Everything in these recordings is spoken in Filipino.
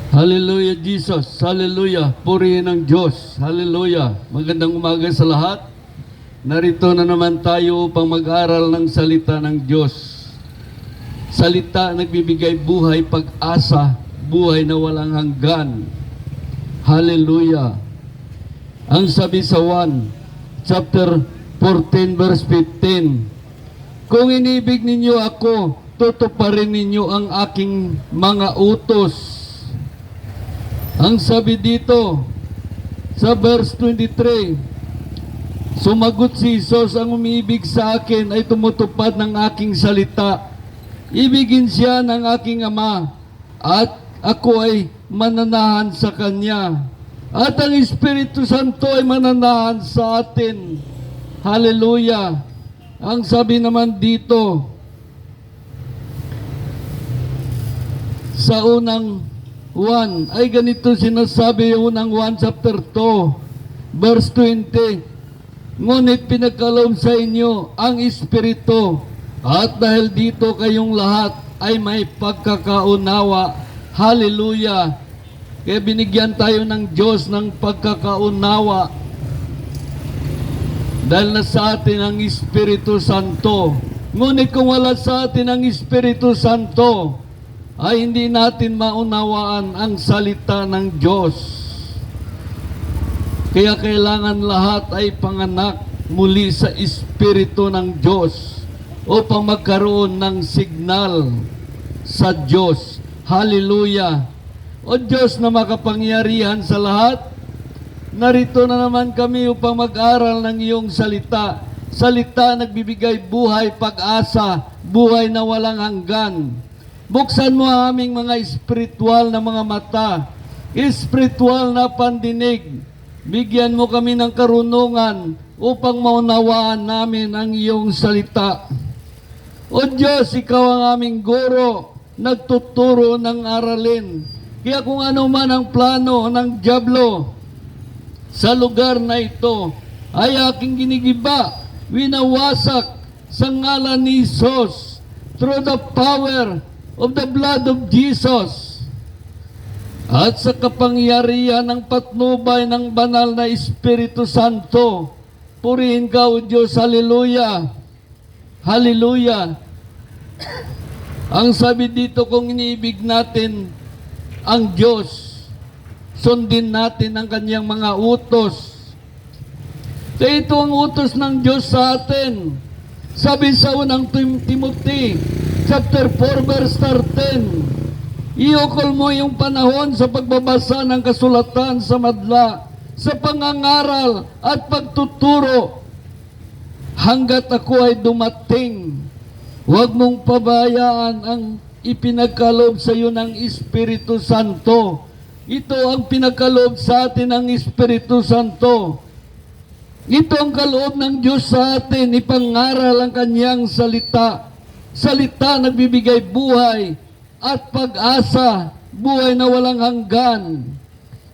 Hallelujah, Jesus. Hallelujah. Purihin ang Diyos. Hallelujah. Magandang umaga sa lahat. Narito na naman tayo upang mag-aral ng salita ng Diyos. Salita nagbibigay buhay, pag-asa, buhay na walang hanggan. Hallelujah. Ang sabi sa 1, chapter 14, verse 15, kung inibig ninyo ako, tutuparin ninyo ang aking mga utos. Ang sabi dito sa verse 23, sumagot si Jesus, ang umiibig sa akin ay tumutupad ng aking salita. Ibigin siya ng aking Ama at ako ay mananahan sa Kanya. At ang Espiritu Santo ay mananahan sa atin. Hallelujah. Ang sabi naman dito sa unang 1 ay ganito sinasabi, unang 1 chapter 2 verse 20, ngunit pinagkaloob sa inyo ang Espiritu, at dahil dito kayong lahat ay may pagkakaunawa. Hallelujah. Kaya binigyan tayo ng Diyos ng pagkakaunawa dahil na sa atin ang Espiritu Santo. Ngunit kung wala sa atin ang Espiritu Santo, ay hindi natin maunawaan ang salita ng Diyos. Kaya kailangan lahat ay panganak muli sa Espiritu ng Diyos upang magkaroon ng signal sa Diyos. Hallelujah! O Diyos na makapangyarihan sa lahat, narito na naman kami upang mag-aral ng iyong salita. Salita nagbibigay buhay, pag-asa, buhay na walang hanggan. Buksan mo ang aming mga espiritual na mga mata, espiritual na pandinig. Bigyan mo kami ng karunungan upang maunawaan namin ang iyong salita. O Diyos, ikaw ang aming guro, nagtuturo ng aralin. Kaya kung ano man ang plano ng dyablo sa lugar na ito, ay aking ginigiba, winawasak sa ngalan ni Jesus through the power of the blood of Jesus at sa kapangyarihan ng patnubay ng banal na Espiritu Santo. Purihin ka, O Diyos. Hallelujah. Hallelujah. Ang sabi dito, kung iniibig natin ang Diyos, sundin natin ang kanyang mga utos. Kaya ito ang utos ng Diyos sa atin. Sabi sa unang Timothy chapter 4 verse 13, iukol mo yung panahon sa pagbabasa ng kasulatan sa madla, sa pangangaral at pagtuturo hanggat ako ay dumating. Huwag mong pabayaan ang ipinagkaloob sa iyo ng Espiritu Santo. Ito ang pinagkaloob sa atin ng Espiritu Santo. Ito ang kaloob ng Diyos sa atin, ipangaral ang kanyang salita. Salita nagbibigay buhay at pag-asa, buhay na walang hanggan.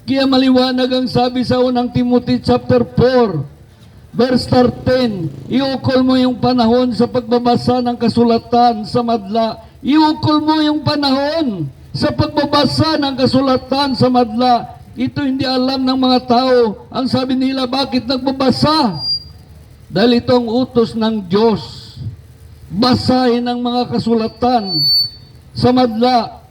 Kaya maliwanag ang sabi sa unang Timothy chapter 4, verse 13, iukol mo yung panahon sa pagbabasa ng kasulatan sa madla. Iukol mo yung panahon sa pagbabasa ng kasulatan sa madla. Ito hindi alam ng mga tao. Ang sabi nila, bakit nagbabasa? Dahil ito ang utos ng Diyos. Basahin ang mga kasulatan sa madla,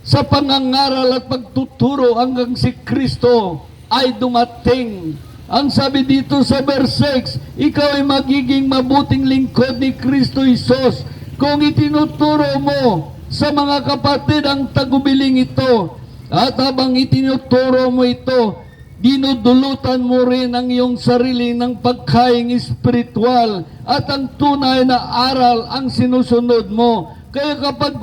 sa pangangaral at pagtuturo hanggang si Kristo ay dumating. Ang sabi dito sa verse 6, ikaw ay magiging mabuting lingkod ni Kristo Jesus kung itinuturo mo sa mga kapatid ang tagubiling ito. At habang itinuturo mo ito, dinudulutan mo rin ang iyong sarili ng pagkaing espiritual at ang tunay na aral ang sinusunod mo. Kaya kapag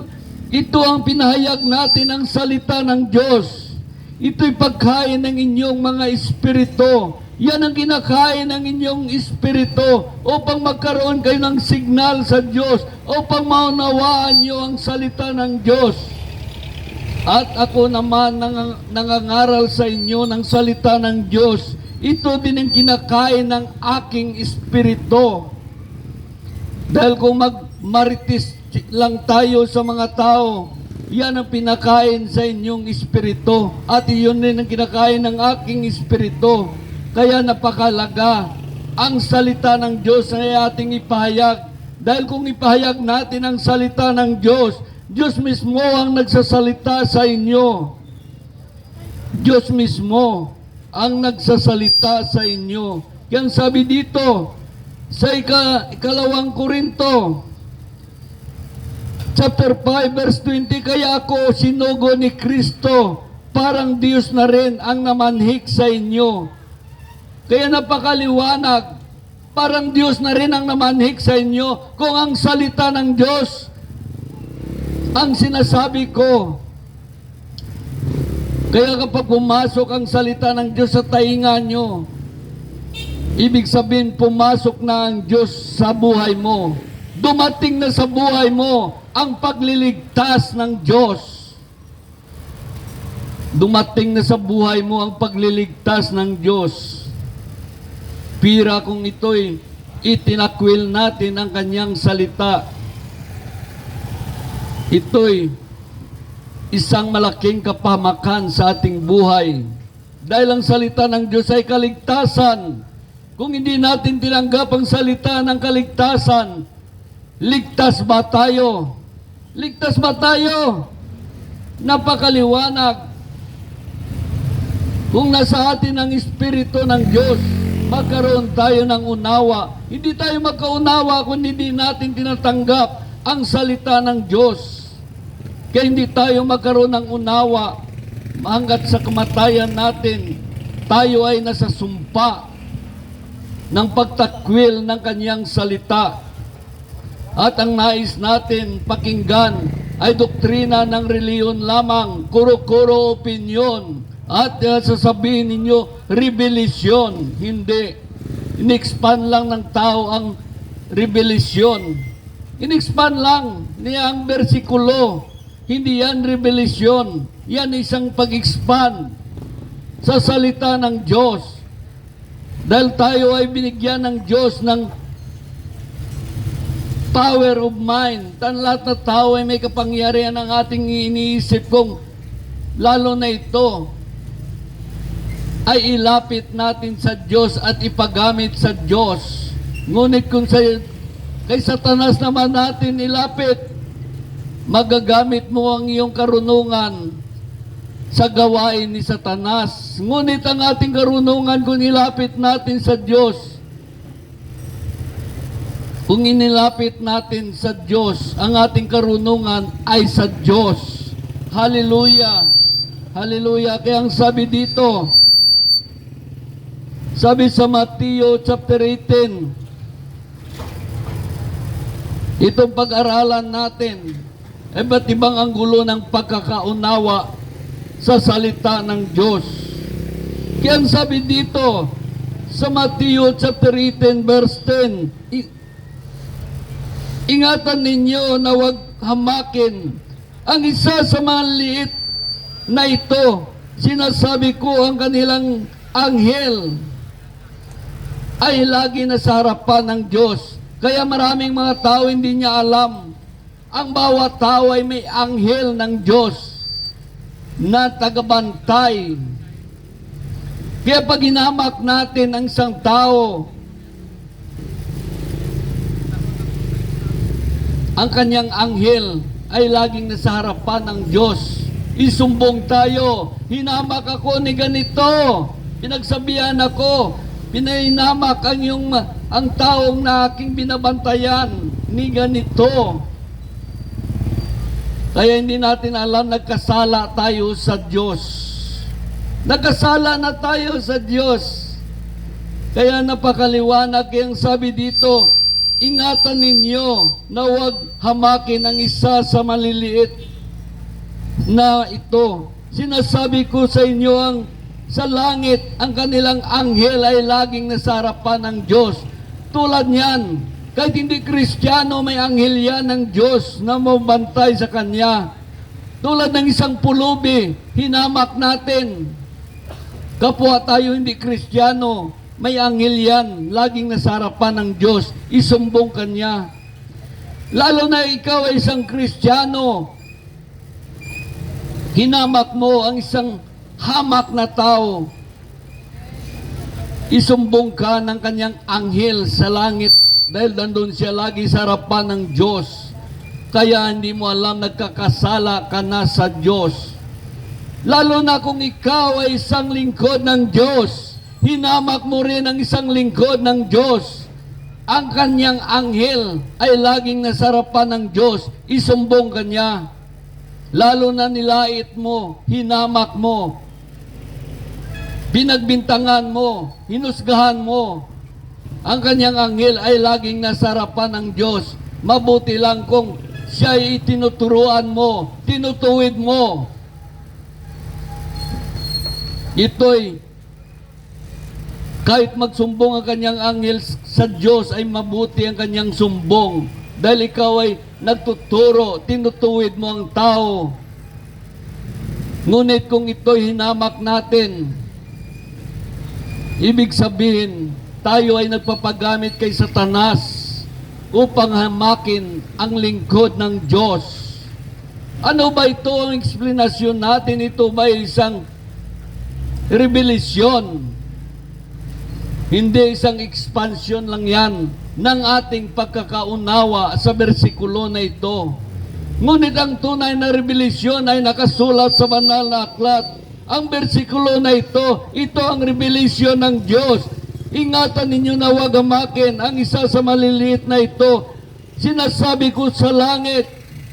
ito ang pinahayag natin ang salita ng Diyos, ito'y pagkain ng inyong mga espiritu. Yan ang kinakain ng inyong espiritu upang magkaroon kayo ng signal sa Diyos, upang maunawaan nyo ang salita ng Diyos. At ako naman nangangaral sa inyo ng salita ng Diyos. Ito din ang kinakain ng aking espiritu. Dahil kung maritis lang tayo sa mga tao, yan ang pinakain sa inyong espiritu. At iyon din ang kinakain ng aking espiritu. Kaya napakalaga ang salita ng Diyos na ating ipahayag. Dahil kung ipahayag natin ang salita ng Diyos, Diyos mismo ang nagsasalita sa inyo. Diyos mismo ang nagsasalita sa inyo. Kaya sabi dito, sa ikalawang Korinto, chapter 5, verse 20, kaya ako sinugo ni Kristo, parang Diyos na rin ang namanhik sa inyo. Kaya napakaliwanag, parang Diyos na rin ang namanhik sa inyo kung ang salita ng Diyos ang sinasabi ko. Kaya kapag pumasok ang salita ng Diyos sa tainga nyo, ibig sabihin pumasok na ang Diyos sa buhay mo. Dumating na sa buhay mo ang pagliligtas ng Diyos. Dumating na sa buhay mo ang pagliligtas ng Diyos. Pira kung ito'y itinakwil natin ang kanyang salita. Ito'y isang malaking kapahamakan sa ating buhay. Dahil ang salita ng Diyos ay kaligtasan. Kung hindi natin tinanggap ang salita ng kaligtasan, ligtas ba tayo? Ligtas ba tayo? Napakaliwanag. Kung nasa atin ang Espiritu ng Diyos, magkaroon tayo ng unawa. Hindi tayo magkaunawa kung hindi natin tinatanggap ang salita ng Diyos. Kaya hindi tayo magkaroon ng unawa hanggat sa kamatayan natin, tayo ay nasa sumpa ng pagtakwil ng kanyang salita. At ang nais natin pakinggan ay doktrina ng reliyon lamang, kuro-kuro opinyon, at sasabihin ninyo, rebelisyon. Hindi. In-expand lang ng tao ang rebelisyon. In-expand lang niya ang bersikulo. Hindi yan rebelisyon. Yan isang pag-expand sa salita ng Diyos. Dahil tayo ay binigyan ng Diyos ng power of mind. Lahat na tao ay may kapangyarihan ng ating iniisip kung lalo na ito ay ilapit natin sa Diyos at ipagamit sa Diyos. Ngunit kung kay Satanas naman natin ilapit, magagamit mo ang iyong karunungan sa gawain ni Satanas. Ngunit ang ating karunungan kung nilapit natin sa Diyos, kung inilapit natin sa Diyos, ang ating karunungan ay sa Diyos. Hallelujah! Hallelujah! Kaya ang sabi dito, sabi sa Mateo chapter 18, itong pag-aralan natin, ba't ibang anggulo ng pagkakaunawa sa salita ng Diyos. Kaya ang sabi dito sa Mateo chapter 18 verse 10, ingatan ninyo na huwag hamakin ang isa sa mga liit na ito. Sinasabi ko, ang kanilang anghel ay lagi na sa harapan ng Diyos. Kaya maraming mga tao hindi niya alam. Ang bawat tao ay may anghel ng Diyos na tagabantay. Kaya pag hinamak natin ang isang tao, ang kanyang anghel ay laging nasa harapan ng Diyos. Isumbong tayo, hinamak ako ni ganito, pinagsabihan ako, pinahinamak ang taong na aking binabantayan ni ganito. Kaya hindi natin alam, nagkasala tayo sa Diyos. Nagkasala na tayo sa Diyos. Kaya napakaliwanag yung sabi dito, ingatan ninyo na huwag hamakin ang isa sa maliliit na ito. Sinasabi ko sa inyo, sa langit, ang kanilang anghel ay laging nasa harapan ng Diyos. Tulad niyan, kahit hindi Kristiyano, may anghel yan ng Diyos na mabantay sa Kanya. Tulad ng isang pulubi, hinamak natin. Kapwa tayo hindi Kristiyano, may anghel yan, laging nasa harapan ng Diyos, isumbong Kanya. Lalo na ikaw ay isang Kristiyano, hinamak mo ang isang hamak na tao, isumbong ka ng kanyang anghel sa langit dahil nandun siya lagi sa harapan ng Diyos. Kaya hindi mo alam, nagkakasala ka na sa Diyos. Lalo na kung ikaw ay isang lingkod ng Diyos, hinamak mo rin ang isang lingkod ng Diyos. Ang kanyang anghel ay laging nasa harapan ng Diyos, isumbong ka niya. Lalo na nilait mo, hinamak mo, binagbintangan mo, hinusgahan mo. Ang kanyang anghel ay laging nasa harapan ng Diyos. Mabuti lang kung siya ay tinuturuan mo, tinutuwid mo. Ito'y kahit magsumbong ang kanyang anghel sa Diyos ay mabuti ang kanyang sumbong. Dahil ikaw ay nagtuturo, tinutuwid mo ang tao. Ngunit kung ito'y hinamak natin, ibig sabihin, tayo ay nagpapagamit kay Satanas upang hamakin ang lingkod ng Diyos. Ano ba ito ang eksplanasyon natin? Ito ba isang revelasyon? Hindi isang expansion lang yan ng ating pagkakaunawa sa bersikulo na ito. Ngunit ang tunay na revelasyon ay nakasulat sa banal na aklat. Ang bersikulo na ito ang revelasyon ng Diyos. Ingatan ninyo na huwag hamakin ang isa sa maliliit na ito. Sinasabi ko sa langit,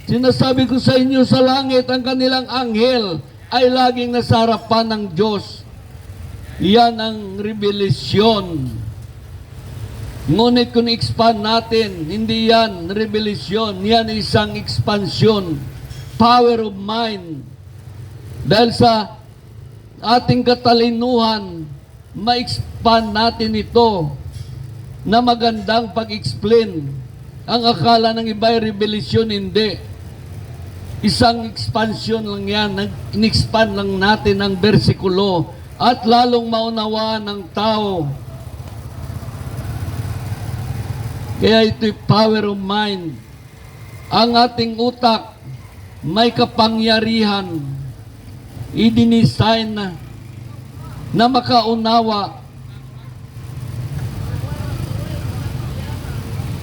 sinasabi ko sa inyo sa langit, ang kanilang anghel ay laging nasa harapan ng Diyos. Yan ang revelasyon. Ngunit kung expand natin, hindi yan revelasyon, yan isang expansion, power of mind. Dahil sa ating katalinuhan, ma-expand natin ito na magandang pag-explain. Ang akala ng iba ay revelasyon, hindi. Isang expansion lang yan, in-expand lang natin ang bersikulo at lalong maunawaan ng tao. Kaya ito'y power of mind. Ang ating utak may kapangyarihan, i-design na makaunawa.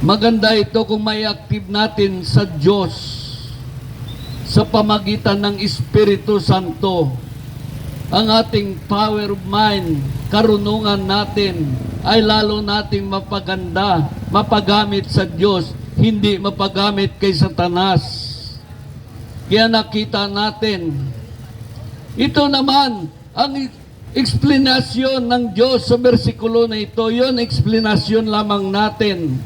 Maganda ito kung may active natin sa Diyos sa pamagitan ng Espiritu Santo. Ang ating power of mind, karunungan natin ay lalo nating mapaganda, mapagamit sa Diyos, hindi mapagamit kay Satanas. Kaya nakita natin, ito naman ang eksplanasyon ng Diyos sa bersikulo na ito. Yun, eksplanasyon lamang natin.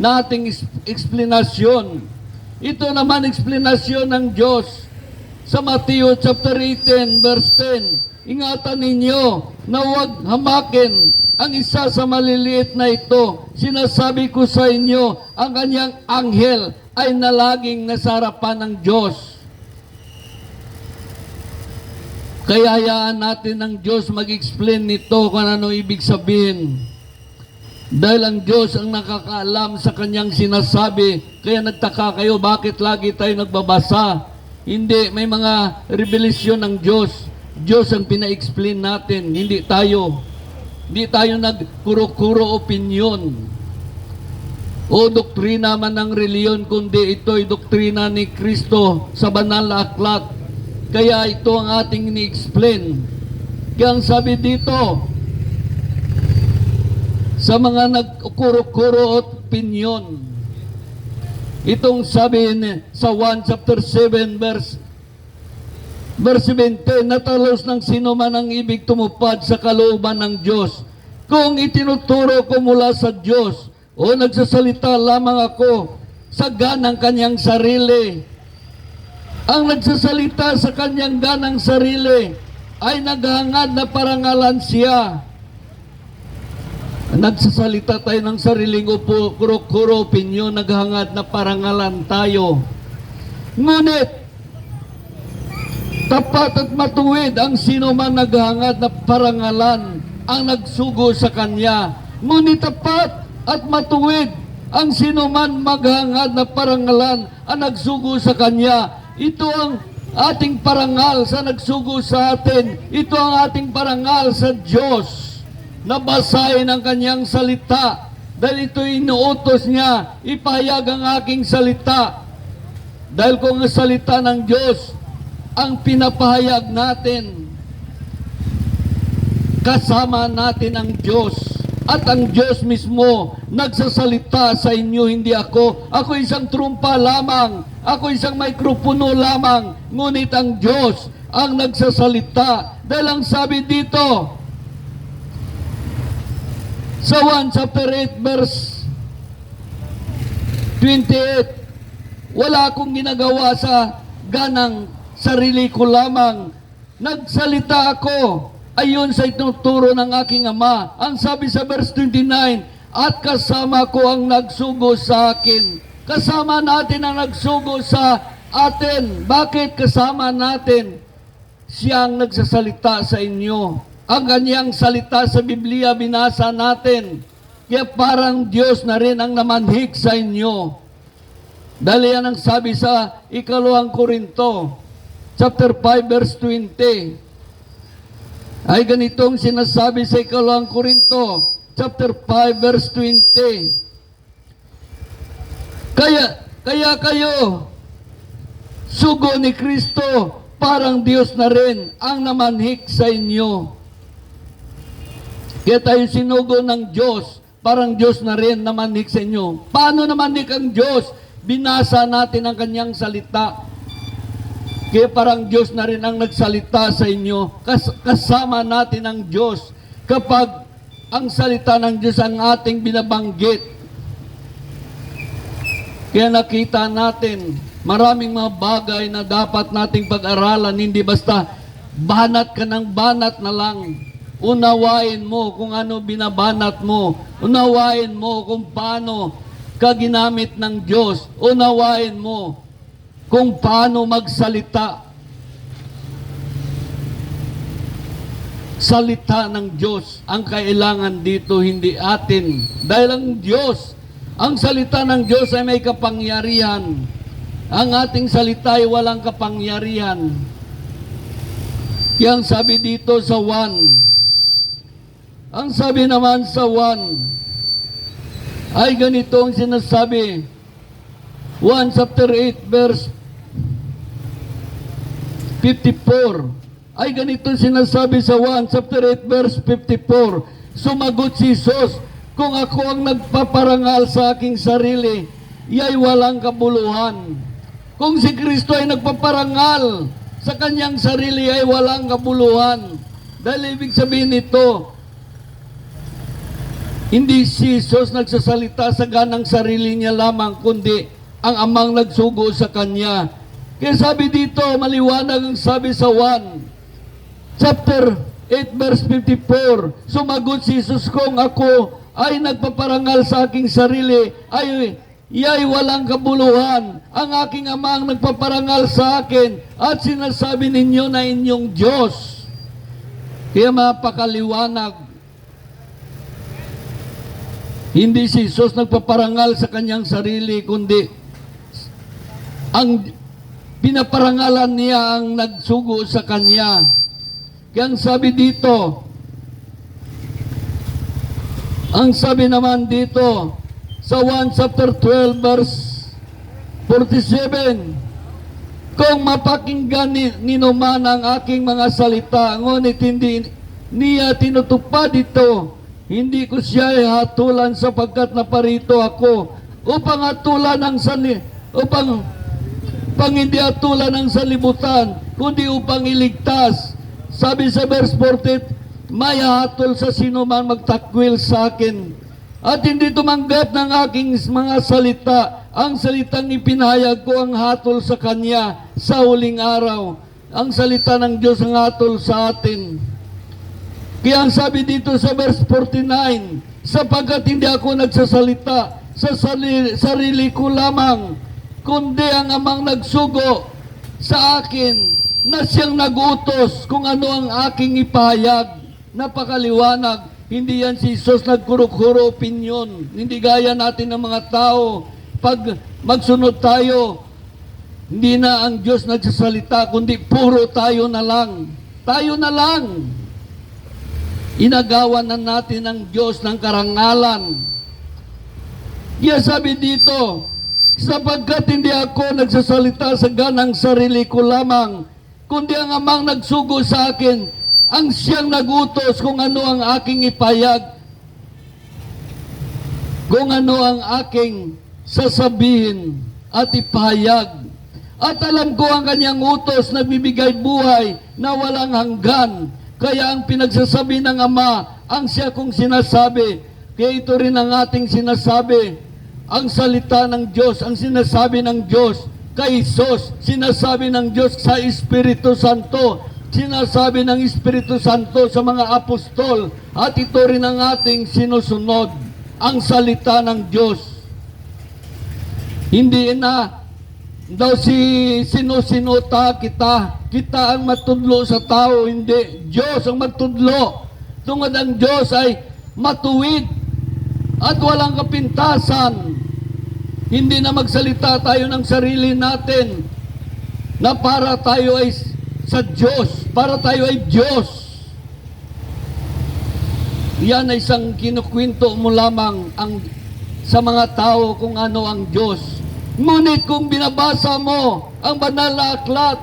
Nating eksplanasyon. Ito naman eksplanasyon ng Diyos sa Mateo chapter 18 verse 10. Ingatan ninyo na huwag hamakin ang isa sa maliliit na ito. Sinasabi ko sa inyo, ang kanyang anghel ay nalaging nasa harapan ng Diyos. Kaya hayaan natin ng Diyos mag-explain nito kung ano ibig sabihin. Dahil ang Diyos ang nakakaalam sa kanyang sinasabi. Kaya nagtaka kayo, bakit lagi tayo nagbabasa? Hindi, may mga revelasyon ng Diyos. Diyos ang pina-explain natin, hindi tayo. Hindi tayo nagkuro-kuro opinion o doktrina man ng reliyon, kundi ito'y doktrina ni Kristo sa banal na aklat. Kaya ito ang ating ni-explain. Kaya ang sabi dito, sa mga nagkuro-kuro opinion, itong sabi sa 1 chapter 7 verse 17, natalos ng sino man ang ibig tumupad sa kalooban ng Diyos. Kung itinuturo ko mula sa Diyos o nagsasalita lamang ako sa ganang kanyang sarili, ang nagsasalita sa kanyang ganang sarili ay naghangad na parangalan siya. Nagsasalita tayo ng sariling kuro-kuro opinyon, naghangad na parangalan tayo. Ngunit, tapat at matuwid ang sino man naghangad na parangalan ang nagsugo sa kanya. Ngunit tapat at matuwid ang sino man maghangad na parangalan ang nagsugo sa kanya. Ito ang ating parangal sa nagsugo sa atin. Ito ang ating parangal sa Diyos, na basahin ang kanyang salita. Dahil ito inuutos niya, ipahayag ang aking salita. Dahil kung ang salita ng Diyos ang pinapahayag natin, kasama natin ang Diyos. At ang Diyos mismo nagsasalita sa inyo, hindi ako. Ako isang trumpa lamang. Ako isang mikropono lamang. Ngunit ang Diyos ang nagsasalita. Dahil ang sabi dito, sa 1 chapter 8 verse 28, wala akong ginagawa sa ganang sarili ko lamang. Nagsalita ako ayon sa ituturo ng aking Ama. Ang sabi sa verse 29, at kasama ko ang nagsugo sa akin. Kasama natin ang nagsugo sa atin. Bakit kasama natin? Siya ang nagsasalita sa inyo. Ang kanyang salita sa Biblia binasa natin. Kaya parang Diyos na rin ang namanhik sa inyo. Dahil yan ang sabi sa 2 Korinto, chapter 5 verse 20. Ay ganitong sinasabi sa 2 Korinto, chapter 5, verse 20. Kaya kayo, sugo ni Kristo, parang Diyos na rin ang namanhik sa inyo. Kaya tayo sinugo ng Diyos, parang Diyos na rin namanhik sa inyo. Paano namanhik ang Diyos? Binasa natin ang kanyang salita. Kaya parang Diyos na rin ang nagsalita sa inyo. Kasama natin ang Diyos kapag ang salita ng Diyos ang ating binabanggit. Kaya nakita natin maraming mga bagay na dapat nating pag-aralan. Hindi basta banat ka ng banat na lang. Unawain mo kung ano binabanat mo. Unawain mo kung paano ka ginamit ng Diyos. Unawain mo kung paano magsalita. Salita ng Diyos ang kailangan dito, hindi atin. Dahil ang Diyos, ang salita ng Diyos ay may kapangyarihan. Ang ating salita ay walang kapangyarihan. Yang sabi dito sa 1. Ang sabi naman sa 1 ay ganitong sinasabi. 1 chapter 8 verse 54. Ay ganito sinasabi sa 1 chapter 8 verse 54. Sumagot si Jesus, kung ako ang nagpaparangal sa aking sarili, iya'y walang kabuluhan. Kung si Kristo ay nagpaparangal sa kanyang sarili, ay walang kabuluhan. Dahil ibig sabihin nito, hindi si Jesus nagsasalita sa ganang sarili niya lamang, kundi ang amang nagsugo sa kanya. Kaya sabi dito, maliwanag ang sabi sa 1, chapter 8, verse 54, sumagot si Jesus, kung ako ay nagpaparangal sa aking sarili, ay iya'y walang kabuluhan. Ang aking Ama ang nagpaparangal sa akin, at sinasabi ninyo na inyong Diyos. Kaya mapakaliwanag, hindi si Jesus nagpaparangal sa kanyang sarili, kundi ang pinaparangalan niya ang nagsugo sa kanya. Kaya ang sabi dito, ang sabi naman dito sa 1 chapter 12 verse 47, kung mapakinggan ninuman ang aking mga salita, ngunit hindi niya tinutupad ito, hindi ko siya hatulan sapagkat naparito ako upang hatulan ang hindi hatulan ng salibutan, kundi upang iligtas. Sabi sa verse 48, may hatol sa sino man magtakwil sa akin at hindi tumanggap ng aking mga salita. Ang salitang ipinahayag ko ang hatol sa kanya sa huling araw. Ang salita ng Diyos ang hatol sa atin. Kaya ang sabi dito sa verse 49, sapagkat hindi ako nagsasalita sa sarili ko lamang, kundi ang amang nagsugo sa akin, na siyang nagutos kung ano ang aking ipahayag. Napakaliwanag. Hindi yan si Jesus nagkuro-kuro opinion. Hindi gaya natin ng mga tao. Pag magsunod tayo Hindi na ang Diyos nagsasalita, kundi puro tayo na lang. Tayo na lang. Inagawan na natin ang Diyos ng karangalan. Kaya sabi dito, sapagkat hindi ako nagsasalita sa ganang sarili ko lamang, kundi ang Amang nagsugo sa akin, ang siyang nagutos kung ano ang aking ipayag, kung ano ang aking sasabihin at ipahayag. At alam ko ang kanyang utos na bibigay buhay na walang hanggan. Kaya ang pinagsasabi ng Ama, ang siya kong sinasabi. Kaya ito rin ang ating sinasabi. Ang salita ng Diyos, ang sinasabi ng Diyos kay Isos, sinasabi ng Diyos sa Espiritu Santo, sinasabi ng Espiritu Santo sa mga apostol, at ito rin ang ating sinusunod, ang salita ng Diyos. Hindi na daw sinusinuta kita ang matudlo sa tao, hindi. Diyos ang magtudlo. Tungod ang Diyos ay matuwid at walang kapintasan. Hindi na magsalita tayo ng sarili natin na para tayo ay sa Diyos, para tayo ay Diyos. Yan ay isang kinukwento mo lamang sa mga tao kung ano ang Diyos. Ngunit kung binabasa mo ang banal na aklat,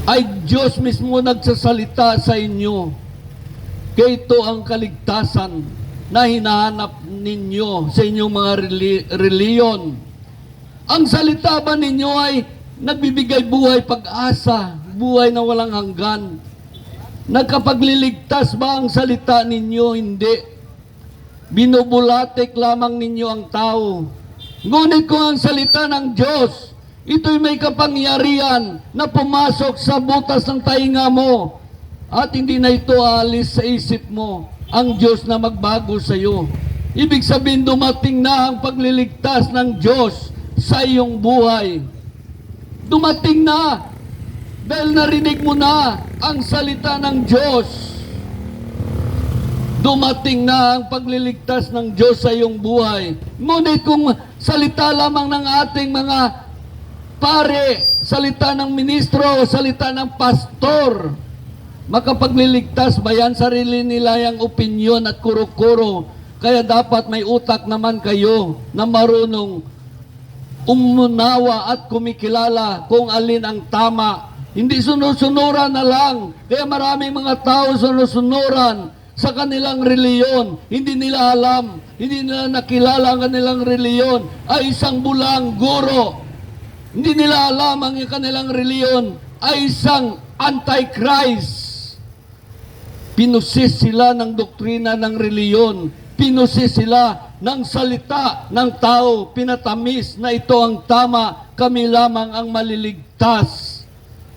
ay Diyos mismo nagsasalita sa inyo. Kaya ito ang kaligtasan na hinahanap ninyo sa inyong mga reliyon. Ang salita ba ninyo ay nagbibigay buhay, pag-asa, buhay na walang hanggan? Nagkapagliligtas ba ang salita ninyo? Hindi. Binubulatik lamang ninyo ang tao. Ngunit kung ang salita ng Diyos, ito'y may kapangyarihan na pumasok sa butas ng tainga mo at hindi na ito aalis sa isip mo, ang Diyos na magbago sa iyo. Ibig sabihin, dumating na ang pagliligtas ng Diyos sa iyong buhay. Dumating na dahil narinig mo na ang salita ng Diyos. Dumating na ang pagliligtas ng Diyos sa iyong buhay. Ngunit kung salita lamang ng ating mga pare, salita ng ministro, salita ng pastor, makapagliligtas ba yan? Sarili nila yung opinyon at kuro-kuro. Kaya dapat may utak naman kayo na marunong umunawa at kumikilala kung alin ang tama. Hindi sunusunuran na lang. Kaya maraming mga tao sunusunuran sa kanilang reliyon. Hindi nila alam, hindi nila nakilala ang kanilang reliyon ay isang bulang guro. Hindi nila alam ang kanilang reliyon ay isang antichrist. Pinusis sila ng doktrina ng reliyon. Pinusis sila ng salita ng tao. Pinatamis na ito ang tama, kami lamang ang maliligtas.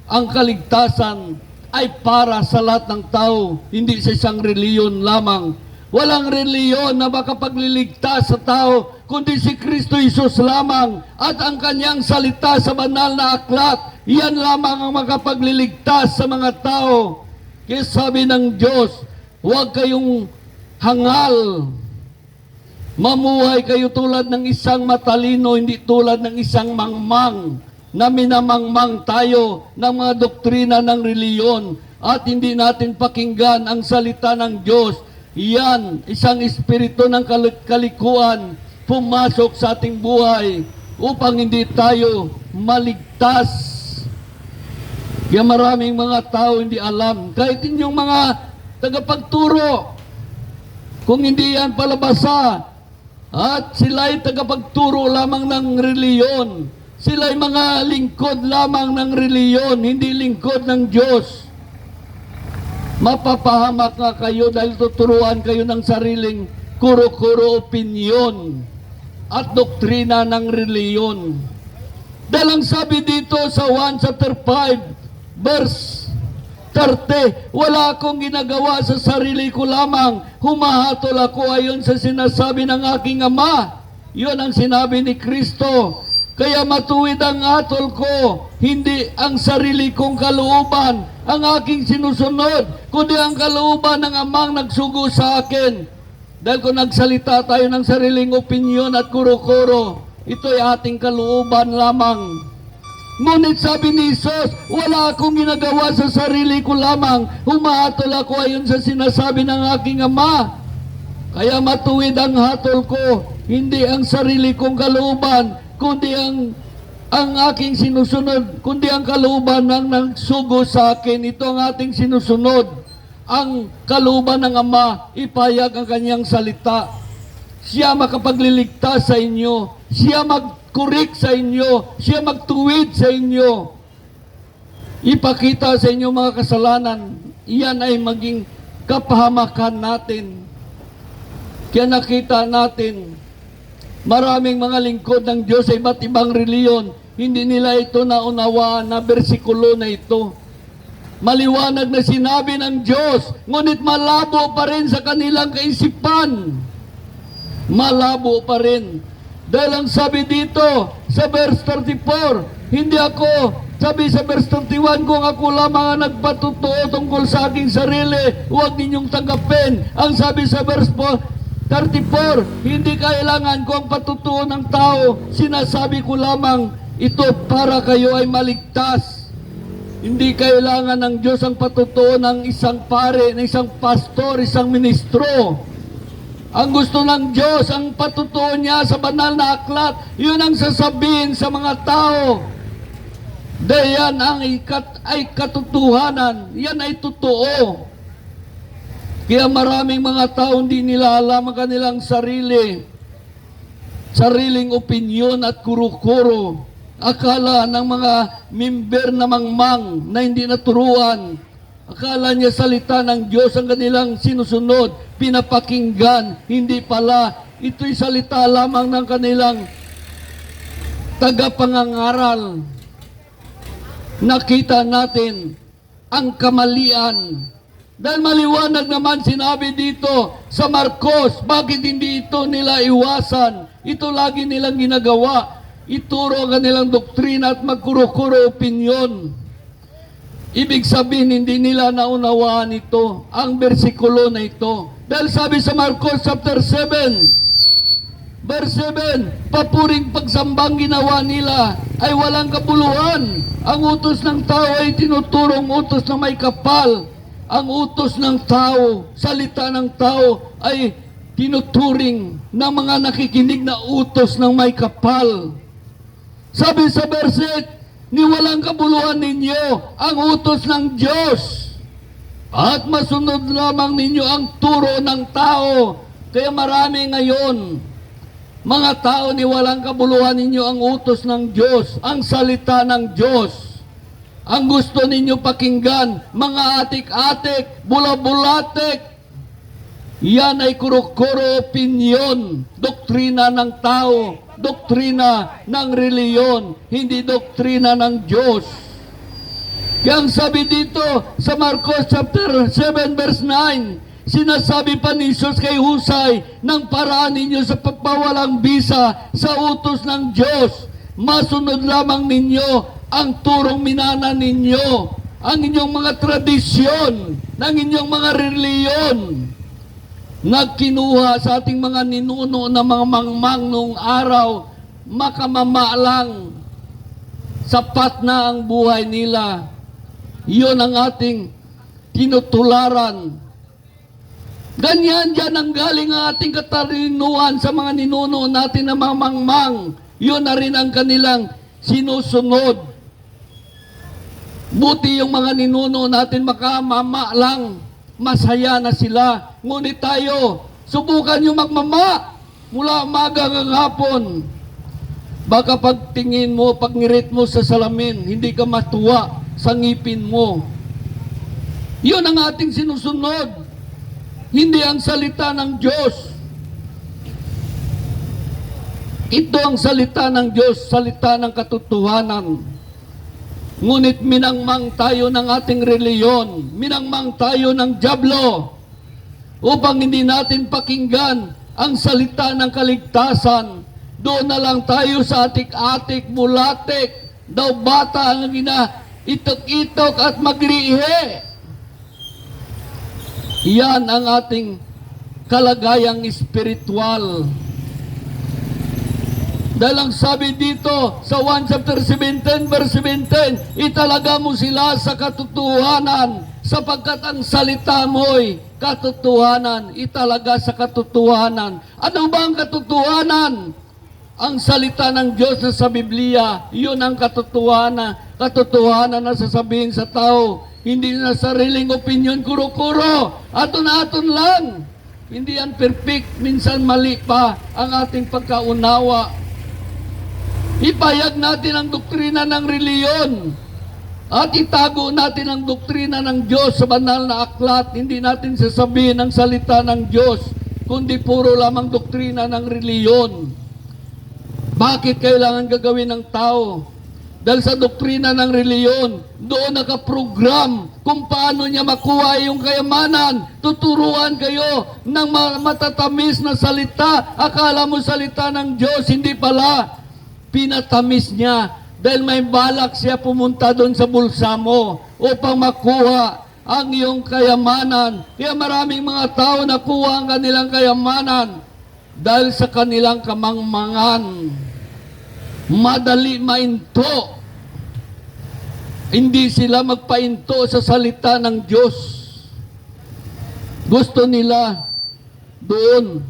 Ang kaligtasan ay para sa lahat ng tao, hindi sa isang reliyon lamang. Walang reliyon na makapagliligtas sa tao, kundi si Kristo Jesus lamang at ang kanyang salita sa banal na aklat. Yan lamang ang makapagliligtas sa mga tao. Kaya sabi ng Diyos, huwag kayong hangal. Mamuhay kayo tulad ng isang matalino, hindi tulad ng isang mangmang na minamangmang tayo ng mga doktrina ng reliyon at hindi natin pakinggan ang salita ng Diyos. Yan, isang espiritu ng kalikuan pumasok sa ating buhay upang hindi tayo maligtas. Kaya maraming mga tao hindi alam, kahit inyong mga tagapagturo, kung hindi yan palabasa at sila'y tagapagturo lamang ng reliyon, sila'y mga lingkod lamang ng reliyon, hindi lingkod ng Diyos. Mapapahamak nga kayo dahil tuturuan kayo ng sariling kuro-kuro opinyon at doktrina ng reliyon. Dahil ang sabi dito sa 1 chapter 5, verse 30, wala akong ginagawa sa sarili ko lamang, humahatol ako ayon sa sinasabi ng aking Ama. Yun ang sinabi ni Kristo. Kaya matuwid ang atol ko, hindi ang sarili kong kalooban ang aking sinusunod, kundi ang kalooban ng Amang nagsugo sa akin. Dahil kung nagsalita tayo ng sariling opinyon at kuro-kuro, ito'y ating kalooban lamang. Ngunit sabi ni Jesus, wala akong ginagawa sa sarili ko lamang. Humahatol ako ayon sa sinasabi ng aking Ama. Kaya matuwid ang hatol ko, hindi ang sarili kong kalooban, kundi ang aking sinusunod, kundi ang kalooban ng nagsugo sa akin. Ito ang ating sinusunod. Ang kalooban ng Ama, ipayag ang kanyang salita. Siya makapagliligtas sa inyo. Siya mag-correct sa inyo. Siya magtuwid sa inyo. Ipakita sa inyo mga kasalanan. Iyan ay maging kapahamakan natin. Kaya nakita natin, maraming mga lingkod ng Diyos sa iba't ibang reliyon, hindi nila ito naunawaan na bersikulo na ito. Maliwanag na sinabi ng Diyos, ngunit malabo pa rin sa kanilang kaisipan. Malabo pa rin. Dahil ang sabi dito sa verse 34, hindi ako, sabi sa verse 31, kung ako lamang ang nagpatutuo tungkol sa aking sarili, huwag ninyong tanggapin. Ang sabi sa verse 34, hindi kailangan ko ang patutuo ng tao, sinasabi ko lamang ito para kayo ay maligtas. Hindi kailangan ng Diyos ang patutuo ng isang pare, ng isang pastor, isang ministro. Ang gusto ng Diyos, ang patutuo niya sa banal na aklat, yun ang sasabihin sa mga tao. Dahil yan ay katotohanan, yan ay totoo. Kaya maraming mga tao hindi nila alam ang kanilang sariling opinyon at kuro-kuro. Akala ng mga member na mangmang na hindi naturuan. Akala niya salita ng Diyos ang kanilang sinusunod, pinapakinggan. Hindi pala, ito'y salita lamang ng kanilang tagapangangaral. Nakita natin ang kamalian. Dahil maliwanag naman sinabi dito sa Marcos, bakit hindi ito nila iwasan? Ito lagi nilang ginagawa. Ituro ang kanilang doktrina at magkuro-kuro opinyon. Ibig sabihin, hindi nila naunawaan ito, ang bersikulo na ito. Dahil sabi sa Marcos chapter 7, verse 7, papuring pagsambang ginawa nila ay walang kabuluhan. Ang utos ng tao ay tinuturong utos na may kapal. Ang utos ng tao, salita ng tao ay tinuturing ng mga nakikinig na utos ng may kapal. Sabi sa verse 8, ni walang kabuluhan ninyo ang utos ng Diyos at masunod lamang ninyo ang turo ng tao. Kaya marami ngayon, mga tao, ni walang kabuluhan ninyo ang utos ng Diyos, ang salita ng Diyos. Ang gusto ninyo pakinggan, mga atik-atik, bulabulatik, yan ay kuro-kuro opinyon, doktrina ng tao, doktrina ng reliyon, hindi doktrina ng Diyos. Kaya ang sabi dito sa Marcos chapter 7 verse 9, sinasabi pa ni Jesus kay Husay, ng paraan ninyo sa pagpawalang bisa sa utos ng Diyos, masunod lamang ninyo ang turong minana ninyo, ang inyong mga tradisyon, ng inyong mga reliyon, nagkinuha sa ating mga ninuno na mga mangmang noong araw, makamama lang, sapat na ang buhay nila. Iyon ang ating tinutularan. Ganyan dyan ang galing ang ating katalinuhan sa mga ninuno natin na mga mangmang. Yun na rin ang kanilang sinusunod. Buti yung mga ninuno natin makamama lang, masaya na sila. Ngunit tayo, subukan yung magmama mula umaga hanggang hapon. Baka pagtingin mo, pagngirit mo sa salamin, hindi ka matuwa sa ngipin mo. Yun ang ating sinusunod, hindi ang salita ng Diyos. Ito ang salita ng Diyos, salita ng katotohanan. Ngunit minangmang tayo ng ating reliyon, minangmang tayo ng dyablo upang hindi natin pakinggan ang salita ng kaligtasan. Doon na lang tayo sa atik-atik, bulatik, daw bata ang itok-itok at maglihi. Yan ang ating kalagayang espiritual. Dahil ang sabi dito sa 1 chapter 17 verse 17, italaga mo sila sa katotohanan, sapagkat ang salita mo'y katotohanan. Italaga sa katotohanan. Ano ba ang katotohanan? Ang salita ng Diyos na sa Biblia, yun ang katotohanan. Katotohanan na sasabihin sa tao, hindi na sariling opinion, kuro-kuro, aton-aton lang. Hindi yan perfect, minsan mali pa ang ating pagkaunawa. Ipayag natin ang doktrina ng reliyon at itago natin ang doktrina ng Diyos sa banal na aklat. Hindi natin sasabihin ang salita ng Diyos, kundi puro lamang doktrina ng reliyon. Bakit kailangan gagawin ng tao? Dahil sa doktrina ng reliyon, doon nakaprogram kung paano niya makuha yung kayamanan. Tuturuan kayo ng matatamis na salita. Akala mo salita ng Diyos, hindi pala. Pinatamis niya dahil may balak siya pumunta doon sa bulsa mo upang makuha ang iyong kayamanan. Kaya maraming mga tao nakuha ang kanilang kayamanan dahil sa kanilang kamangmangan. Madali mainto. Hindi sila magpainto sa salita ng Diyos. Gusto nila doon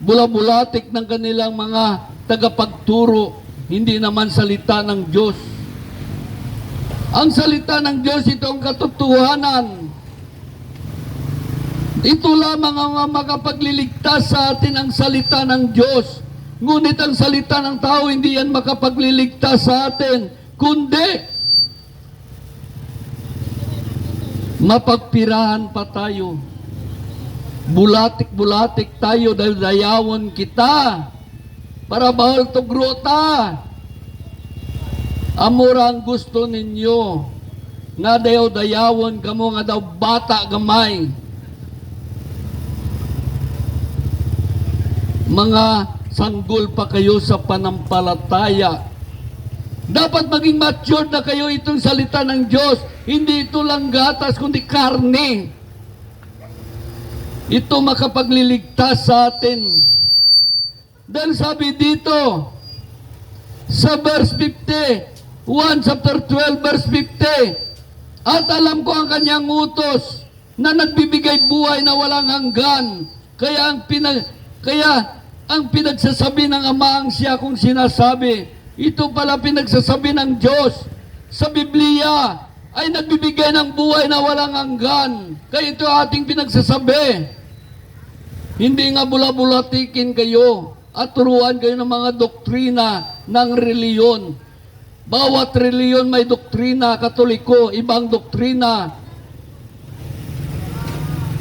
bulabulatik ng kanilang mga tagapagturo, hindi naman salita ng Diyos. Ang salita ng Diyos, ito ang katotohanan. Ito lamang ang makapagliligtas sa atin, ang salita ng Diyos. Ngunit ang salita ng tao, hindi yan makapagliligtas sa atin, kundi mapagpirahan pa tayo. Bulatik-bulatik tayo dahil dayawon kita. Para bahal to grota. Amura ang gusto ninyo. Nga dayaw dayawon kamo, nga daw bata gamay. Mga sanggol pa kayo sa panampalataya. Dapat maging matured na kayo itong salita ng Diyos. Hindi ito lang gatas, kundi karne. Ito makapagliligtas sa atin. Dahil sabi dito, sa verse 50, 1 chapter 12 verse 50, at alam ko ang kanyang utos na nagbibigay buhay na walang hanggan. Kaya ang pinagsasabi ng Ama ang siya kung sinasabi. Ito pala pinagsasabi ng Diyos sa Biblia ay nagbibigay ng buhay na walang hanggan. Kaya ito ating pinagsasabi. Hindi nga bula-bulatikin kayo at turuan kayo ng mga doktrina ng reliyon. Bawat reliyon may doktrina. Katoliko, ibang doktrina.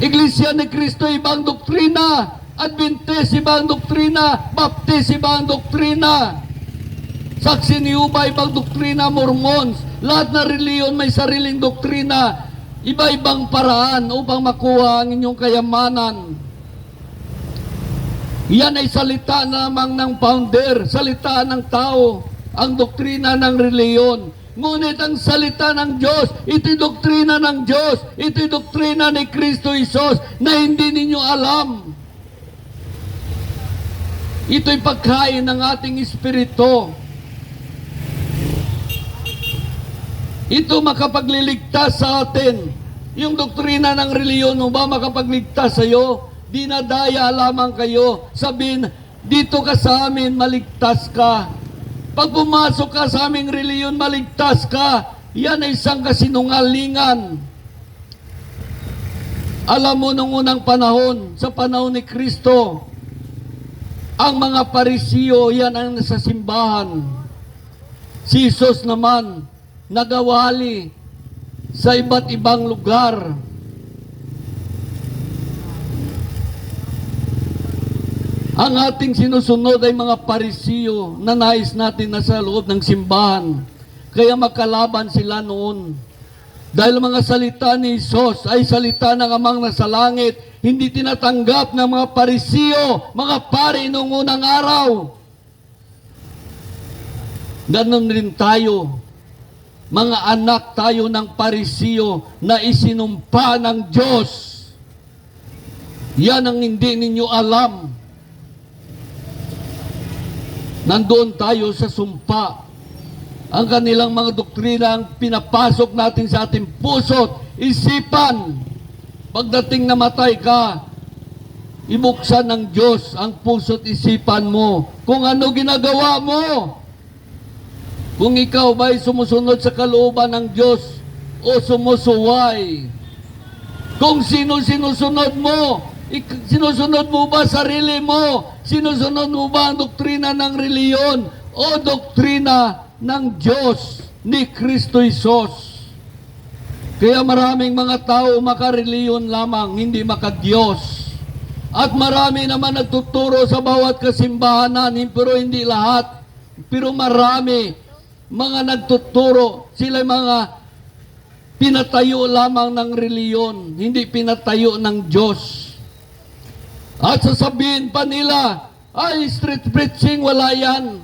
Iglesia ni Cristo, ibang doktrina. Adventist, ibang doktrina. Baptist, ibang doktrina. Saksi ni Jehovah, ibang doktrina. Mormons, lahat na reliyon may sariling doktrina. Iba-ibang paraan upang makuha ang inyong kayamanan. Yan ay salita lamang ng founder, salita ng tao, ang doktrina ng reliyon. Ngunit ang salita ng Diyos, ito'y doktrina ng Diyos, ito'y doktrina ni Kristo Jesus na hindi ninyo alam. Ito'y pagkain ng ating espiritu. Ito makapagliligtas sa atin. Yung doktrina ng reliyon mo ba makapagligtas sa iyo? Dinadaya lamang kayo. Sabihin, dito ka sa amin, maligtas ka. Pag pumasok ka sa aming reliyon, maligtas ka. Yan ay isang kasinungalingan. Alam mo, nung unang panahon, sa panahon ni Kristo, ang mga Parisiyo, yan ang nasa simbahan. Si Jesus naman, nagawali sa iba't ibang lugar. Ang ating sinusunod ay mga Parisiyo na nais natin na sa loob ng simbahan. Kaya makalaban sila noon. Dahil mga salita ni Jesus ay salita ng Amang nasa langit, hindi tinatanggap ng mga Parisiyo, mga pari noong unang araw. Ganon rin tayo. Mga anak tayo ng Parisiyo na isinumpa ng Diyos. Yan ang hindi ninyo alam. nandoon tayo sa sumpa. Ang kanilang mga doktrina ang pinapasok natin sa ating puso't isipan. Pagdating namatay ka, ibuksan ng Diyos ang puso't isipan mo kung ano ginagawa mo. Kung ikaw ba'y sumusunod sa kalooban ng Diyos o sumusuway. Kung sino sinusunod mo, sinusunod mo ba sarili mo? Sinusunod mo ba ang doktrina ng reliyon o doktrina ng Diyos ni Kristo Jesus? Kaya maraming mga tao makareliyon lamang, hindi makadiyos. At marami naman nagtuturo sa bawat kasimbahanan, pero hindi lahat. Pero marami mga nagtuturo, sila mga pinatayo lamang ng reliyon, hindi pinatayo ng Diyos. At sasabihin pa nila, ay street preaching, wala yan.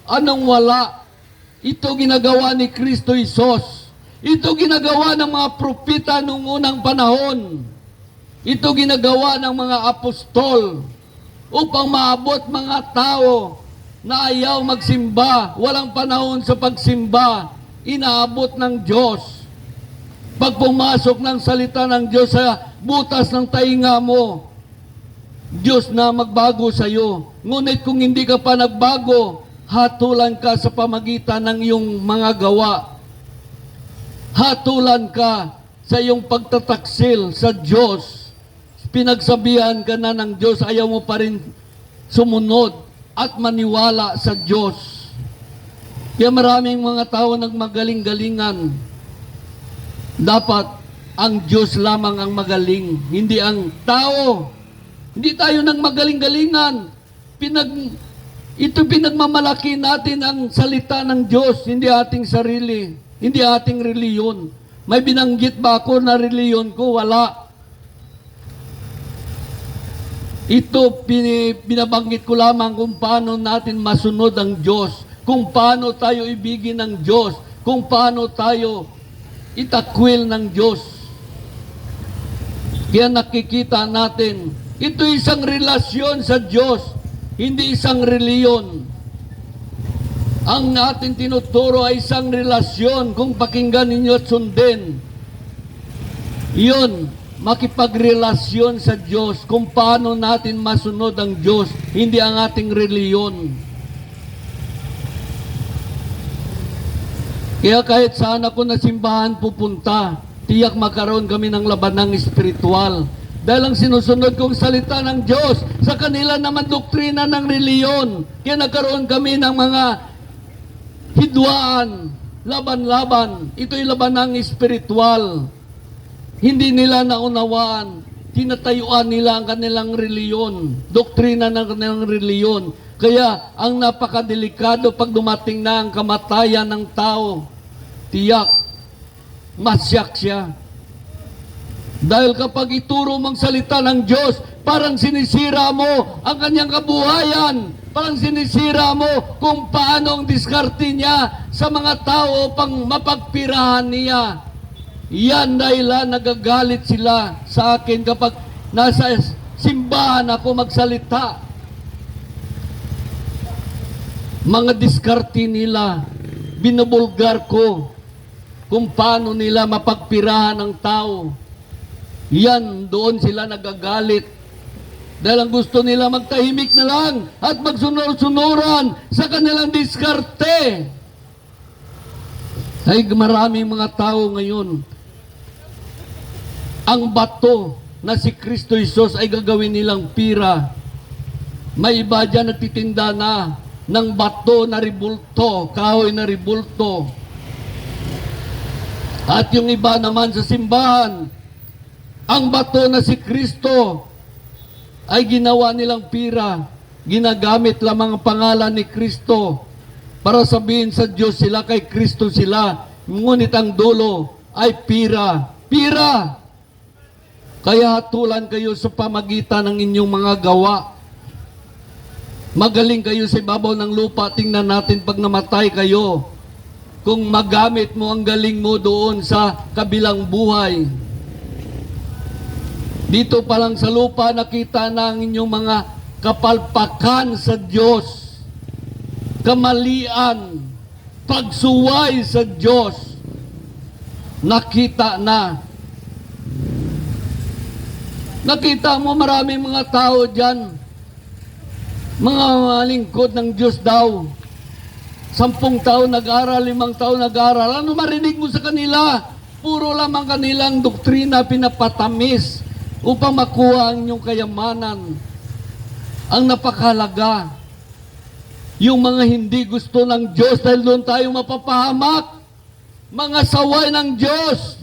Anong wala? Ito ginagawa ni Kristo Jesus. Ito ginagawa ng mga propeta noong unang panahon. Ito ginagawa ng mga apostol upang maabot mga tao na ayaw magsimba, walang panahon sa pagsimba, inaabot ng Diyos. Pag pumasok ng salita ng Diyos sa butas ng tainga mo, Diyos na magbago sa iyo. Ngunit kung hindi ka pa nagbago, hatulan ka sa pamagitan ng iyong mga gawa. Hatulan ka sa iyong pagtataksil sa Diyos. Pinagsabihan ka na ng Diyos, ayaw mo pa rin sumunod at maniwala sa Diyos. Kaya maraming mga tao nagmagaling-galingan. Dapat ang Diyos lamang ang magaling, hindi ang tao. Hindi tayo nang magaling-galingan. Ito pinagmamalaki natin ang salita ng Diyos, hindi ating sarili, hindi ating reliyon. May binanggit ba ako na reliyon ko? Wala. Ito binabanggit ko lamang kung paano natin masunod ang Diyos, kung paano tayo ibigin ng Diyos, kung paano tayo itakwil ng Diyos. Kaya nakikita natin, ito isang relasyon sa Diyos, hindi isang reliyon. Ang ating tinuturo ay isang relasyon. Kung pakinggan ninyo at sundin, yun, makipagrelasyon sa Diyos, kung paano natin masunod ang Diyos, hindi ang ating reliyon. Kaya kahit saan ako na simbahan pupunta, tiyak makaroon kami ng labanang espiritual. Dahil ang sinusunod kong salita ng Diyos, sa kanila naman doktrina ng reliyon. Kaya nagkaroon kami ng mga hidwaan, laban-laban. Ito'y labanang espiritual. Hindi nila naunawaan. Tinatayuan nila ang kanilang reliyon, doktrina ng kanilang reliyon. Kaya ang napakadelikado pag dumating na ang kamatayan ng tao, tiyak, masyak siya. Dahil kapag ituro mong salita ng Diyos, parang sinisira mo ang kanyang kabuhayan. Parang sinisira mo kung paano ang diskarte niya sa mga tao pang mapagpirahan niya. Yan dahilan nagagalit sila sa akin kapag nasa simbahan ako magsalita. Mga diskarte nila, binubulgar ko kung paano nila mapagpirahan ang tao. Yan, doon sila nagagalit. Dahil ang gusto nila magtahimik na lang at magsunod-sunuran sa kanilang diskarte. Ay maraming mga tao ngayon, ang bato na si Kristo Jesus ay gagawin nilang pira. May iba dyan nagtitinda na ng bato na ribulto, kahoy na ribulto. At yung iba naman sa simbahan, ang bato na si Kristo ay ginawa nilang pira. Ginagamit lamang ang pangalan ni Kristo para sabihin sa Diyos sila, kay Kristo sila. Ngunit ang dulo ay pira. Pira! Kaya hatulan kayo sa pamagitan ng inyong mga gawa. Magaling kayo sa ibabaw ng lupa. Tingnan natin pag namatay kayo, kung magamit mo ang galing mo doon sa kabilang buhay. Dito pa lang sa lupa, nakita na ang inyong mga kapalpakan sa Diyos. kamalian, pagsuway sa Diyos, nakita na. Nakita mo maraming mga tao dyan, mga lingkod ng Diyos daw. 10 taon nag-aral, 5 taon nag-aral. Ano marinig mo sa kanila? Puro lamang kanilang doktrina pinapatamis upang makuha ang inyong kayamanan. Ang napakahalaga, yung mga hindi gusto ng Diyos dahil doon tayo mapapahamak. Mga saway ng Diyos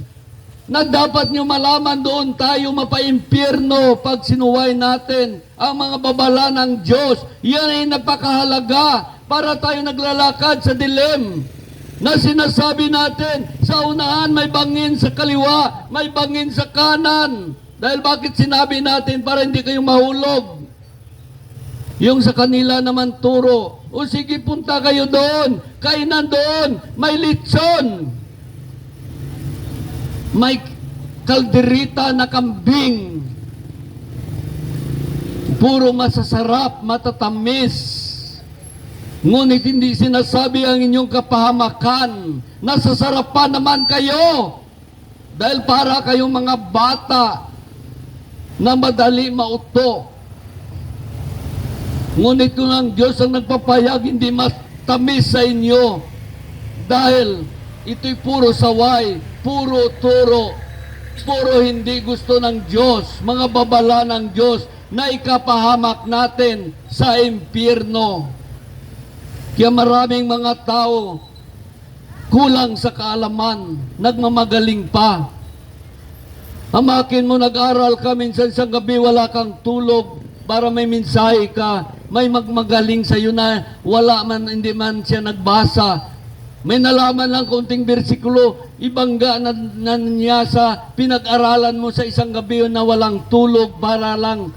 na dapat nyo malaman, doon tayo mapaimpyerno pag sinuway natin ang mga babala ng Diyos. Yan ay napakahalaga para tayo naglalakad sa dilim na sinasabi natin, sa unahan may bangin sa kaliwa, may bangin sa kanan. Dahil bakit sinabi natin? Para hindi kayo mahulog. Yung sa kanila naman turo, o sige punta kayo doon, kainan doon, may litson, may kalderita na kambing, puro masasarap, matatamis. Ngunit hindi sinasabi ang inyong kapahamakan, nasasarapan naman kayo dahil para kayong mga bata na madali mauto. Ngunit kung ang Diyos ang nagpapayag, hindi mas tamis sa inyo dahil ito'y puro saway, puro turo, puro hindi gusto ng Diyos, mga babala ng Diyos na ikapahamak natin sa impyerno. Kaya maraming mga tao kulang sa kaalaman, nagmamagaling pa. Amakin mo, nag-aral ka, minsan sa gabi wala kang tulog para may mensahe ka. May magmagaling sa iyo na wala man, hindi man siya nagbasa. May nalaman lang konting bersikulo, ibangga na niya sa pinag-aralan mo sa isang gabi na walang tulog para lang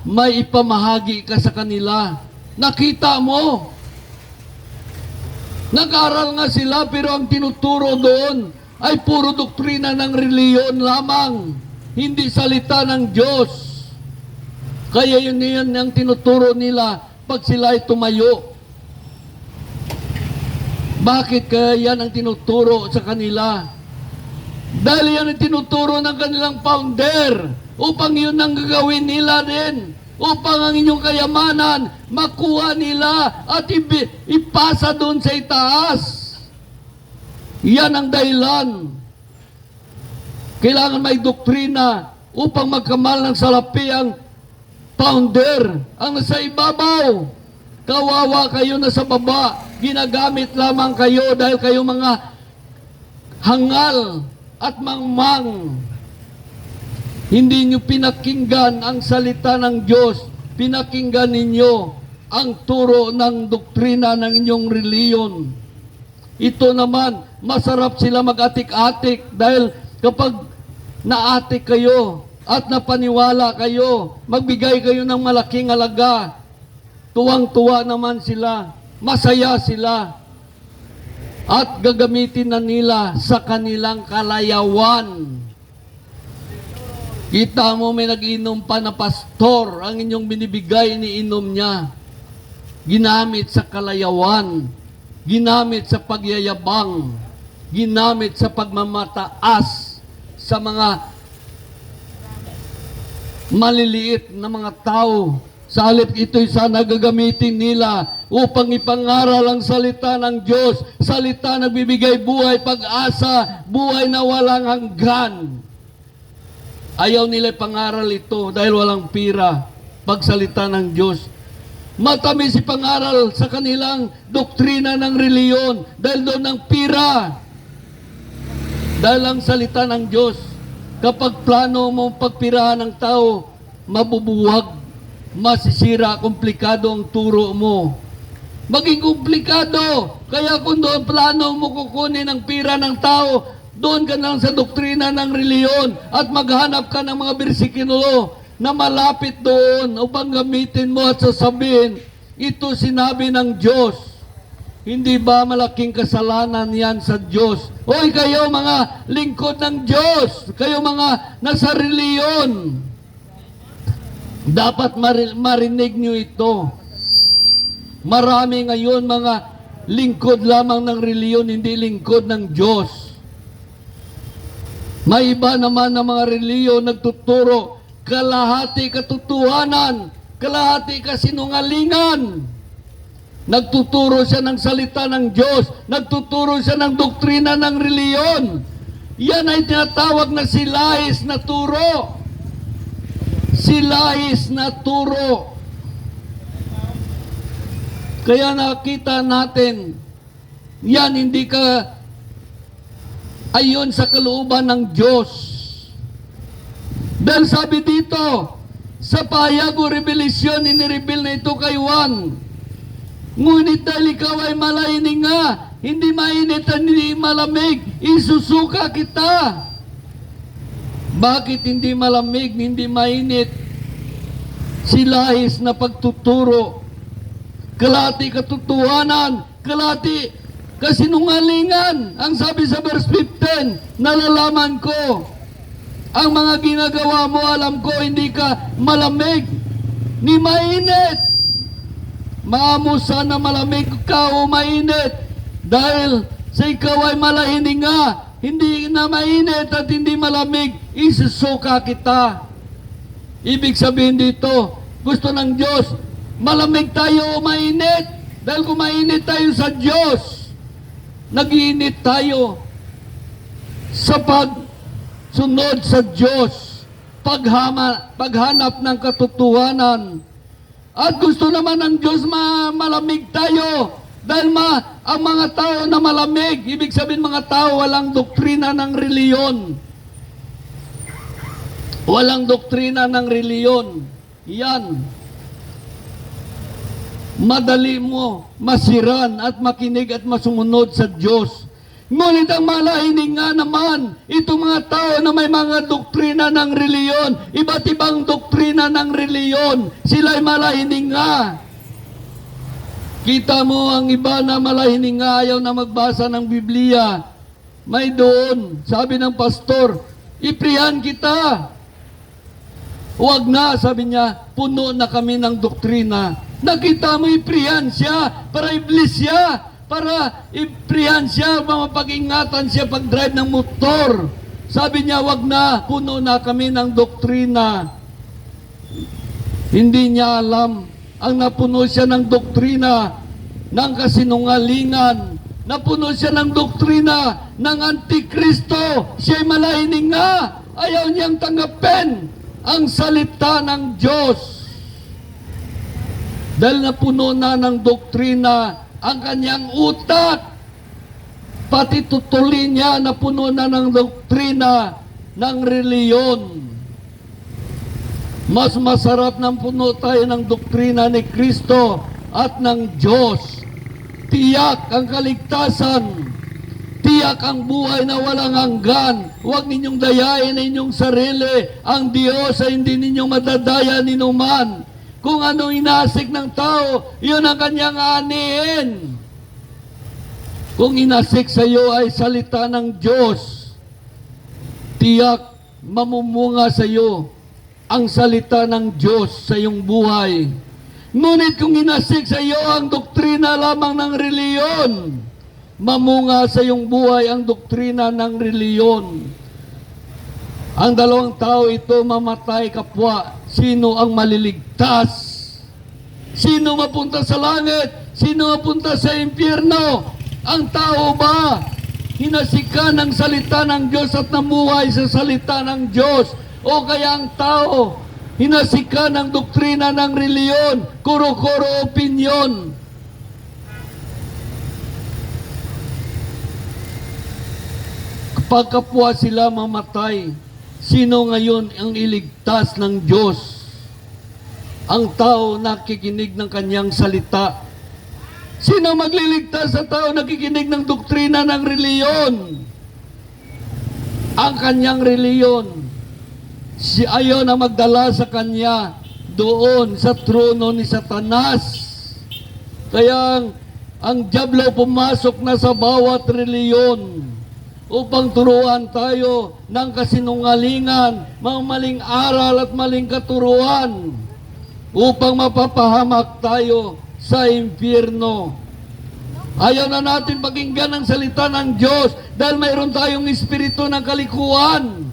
may ipamahagi ka sa kanila. Nakita mo, nag-aral nga sila pero ang tinuturo doon ay puro doktrina ng reliyon lamang, hindi salita ng Diyos. Kaya yun ang tinuturo nila pag sila ay tumayo. Bakit kaya yan ang tinuturo sa kanila? Dahil yan ang tinuturo ng kanilang founder upang yun ang gagawin nila din. Upang ang inyong kayamanan makuha nila at ipasa doon sa itaas. Yan ang dahilan. Kailangan may doktrina upang magkamal ng salapi ang founder. Ang sa ibabaw, kawawa kayo na sa baba, ginagamit lamang kayo dahil kayo mga hangal at mangmang. Hindi nyo pinakinggan ang salita ng Diyos, pinakinggan ninyo ang turo ng doktrina ng inyong reliyon. Ito naman, masarap sila mag-atik-atik dahil kapag naatik kayo at napaniwala kayo, magbigay kayo ng malaking halaga, tuwang-tuwa naman sila, masaya sila, at gagamitin na nila sa kanilang kalayawan. Kita mo may nag-inom pa na pastor, ang inyong binibigay, iniinom niya. Ginamit sa kalayawan, ginamit sa pagyayabang, ginamit sa pagmamataas sa mga maliliit na mga tao. Sa halip ito'y sana gagamitin nila upang ipangaral ang salita ng Diyos, salita na nagbibigay buhay, pag-asa, buhay na walang hanggan. Ayaw nila pangaral ito dahil walang pira, pagsalita ng Diyos. Matamis ipangaral sa kanilang doktrina ng reliyon dahil doon ang pira. Dahil ang salita ng Diyos, kapag plano mo pagpirahan ng tao, mabubuwag, masisira, komplikado ang turo mo. Maging komplikado. Kaya kung doon plano mo kukunin ang pira ng tao, doon ka lang sa doktrina ng reliyon at maghanap ka ng mga bersikulo na malapit doon upang gamitin mo at sasabihin, ito sinabi ng Diyos. Hindi ba malaking kasalanan yan sa Diyos? Hoy kayo mga lingkod ng Diyos, kayo mga nasa reliyon, dapat marinig nyo ito. Marami ngayon mga lingkod lamang ng reliyon, hindi lingkod ng Diyos. May iba naman ng mga reliyon nagtuturo, kalahati katotohanan, kalahati kasinungalingan. Nagtuturo siya ng salita ng Diyos, nagtuturo siya ng doktrina ng reliyon. Yan ay tinatawag na silahis na turo. Silahis na turo. Kaya nakita natin, yan hindi ka ayon sa kalooban ng Diyos. Dahil sabi dito, sa pahayag o revelasyon, inireveal na ito kay Juan. Ngunit dahil ikaw ay malahininga, hindi mainit at hindi malamig, isusuka kita. Bakit hindi malamig, hindi mainit? Silahis na pagtuturo. Kalahati katotohanan, kalahati kasinungalingan. Ang sabi sa verse 15, nalalaman ko, ang mga ginagawa mo, alam ko, hindi ka malamig, ni mainit. Maamo sana malamig ka o mainit, dahil sa ikaw ay malahininga, hindi na mainit at hindi malamig, isusuka kita. Ibig sabihin dito, gusto ng Diyos, malamig tayo o mainit. Dahil kung mainit tayo sa Diyos, nag-iinit tayo sa pagsunod sa Diyos, paghanap ng katotohanan. At gusto naman ng Diyos malamig tayo. Dahil ang mga tao na malamig, ibig sabihin mga tao walang doktrina ng reliyon. Walang doktrina ng reliyon. Yan. Madali mo masiran at makinig at masumunod sa Diyos. Ngunit ang malahininga naman, itong mga tao na may mga doktrina ng reliyon, iba't ibang doktrina ng reliyon, sila'y malahininga. Kita mo ang iba na malahininga, ayaw na magbasa ng Biblia. May doon, sabi ng pastor, iprihan kita. Huwag na, sabi niya, puno na kami ng doktrina. Nakita mo, iprihan siya, para iblis siya, para iprihan siya, mapag-ingatan siya pag-drive ng motor. Sabi niya, wag na, puno na kami ng doktrina. Hindi niya alam, ang napuno siya ng doktrina ng kasinungalingan, napuno siya ng doktrina ng Antikristo. Siya'y malahininga, ayaw niyang tanggapin ang salita ng Diyos. Dahil napuno na ng doktrina ang kanyang utak, pati tutulin niya napuno na ng doktrina ng reliyon. Mas masarap nang puno tayo ng doktrina ni Kristo at ng Diyos. Tiyak ang kaligtasan, tiyak ang buhay na walang hanggan. Huwag ninyong dayain ang inyong sarili. Ang Diyos ay hindi ninyong madadaya ni numan. Kung ano inasik ng tao, yun ang kanyang anihin. Kung inasik sa iyo ay salita ng Diyos, tiyak mamumunga sa iyo ang salita ng Diyos sa iyong buhay. Ngunit kung inasik sa iyo ang doktrina lamang ng reliyon, mamunga sa iyong buhay ang doktrina ng reliyon. Ang dalawang tao ito mamatay kapwa. Sino ang maliligtas? Sino mapunta sa langit? Sino mapunta sa impyerno? Ang tao ba hinasikan ng salita ng Diyos at namuhay sa salita ng Diyos? O kaya ang tao hinasikan ng doktrina ng reliyon, kuro-kuro opinyon? Kapag kapwa sila mamatay, sino ngayon ang iligtas ng Diyos? Ang tao nakikinig ng kanyang salita. Sino magliligtas sa tao nakikinig ng doktrina ng reliyon? Ang kanyang reliyon. Si ayaw na magdala sa kanya doon sa trono ni Satanas. Kaya ang diablo pumasok na sa bawat reliyon upang turuan tayo ng kasinungalingan, mga maling aral at maling katuruan, upang mapapahamak tayo sa impyerno. Ayaw na natin pakinggan ang salita ng Diyos dahil mayroon tayong espiritu ng kalikuan.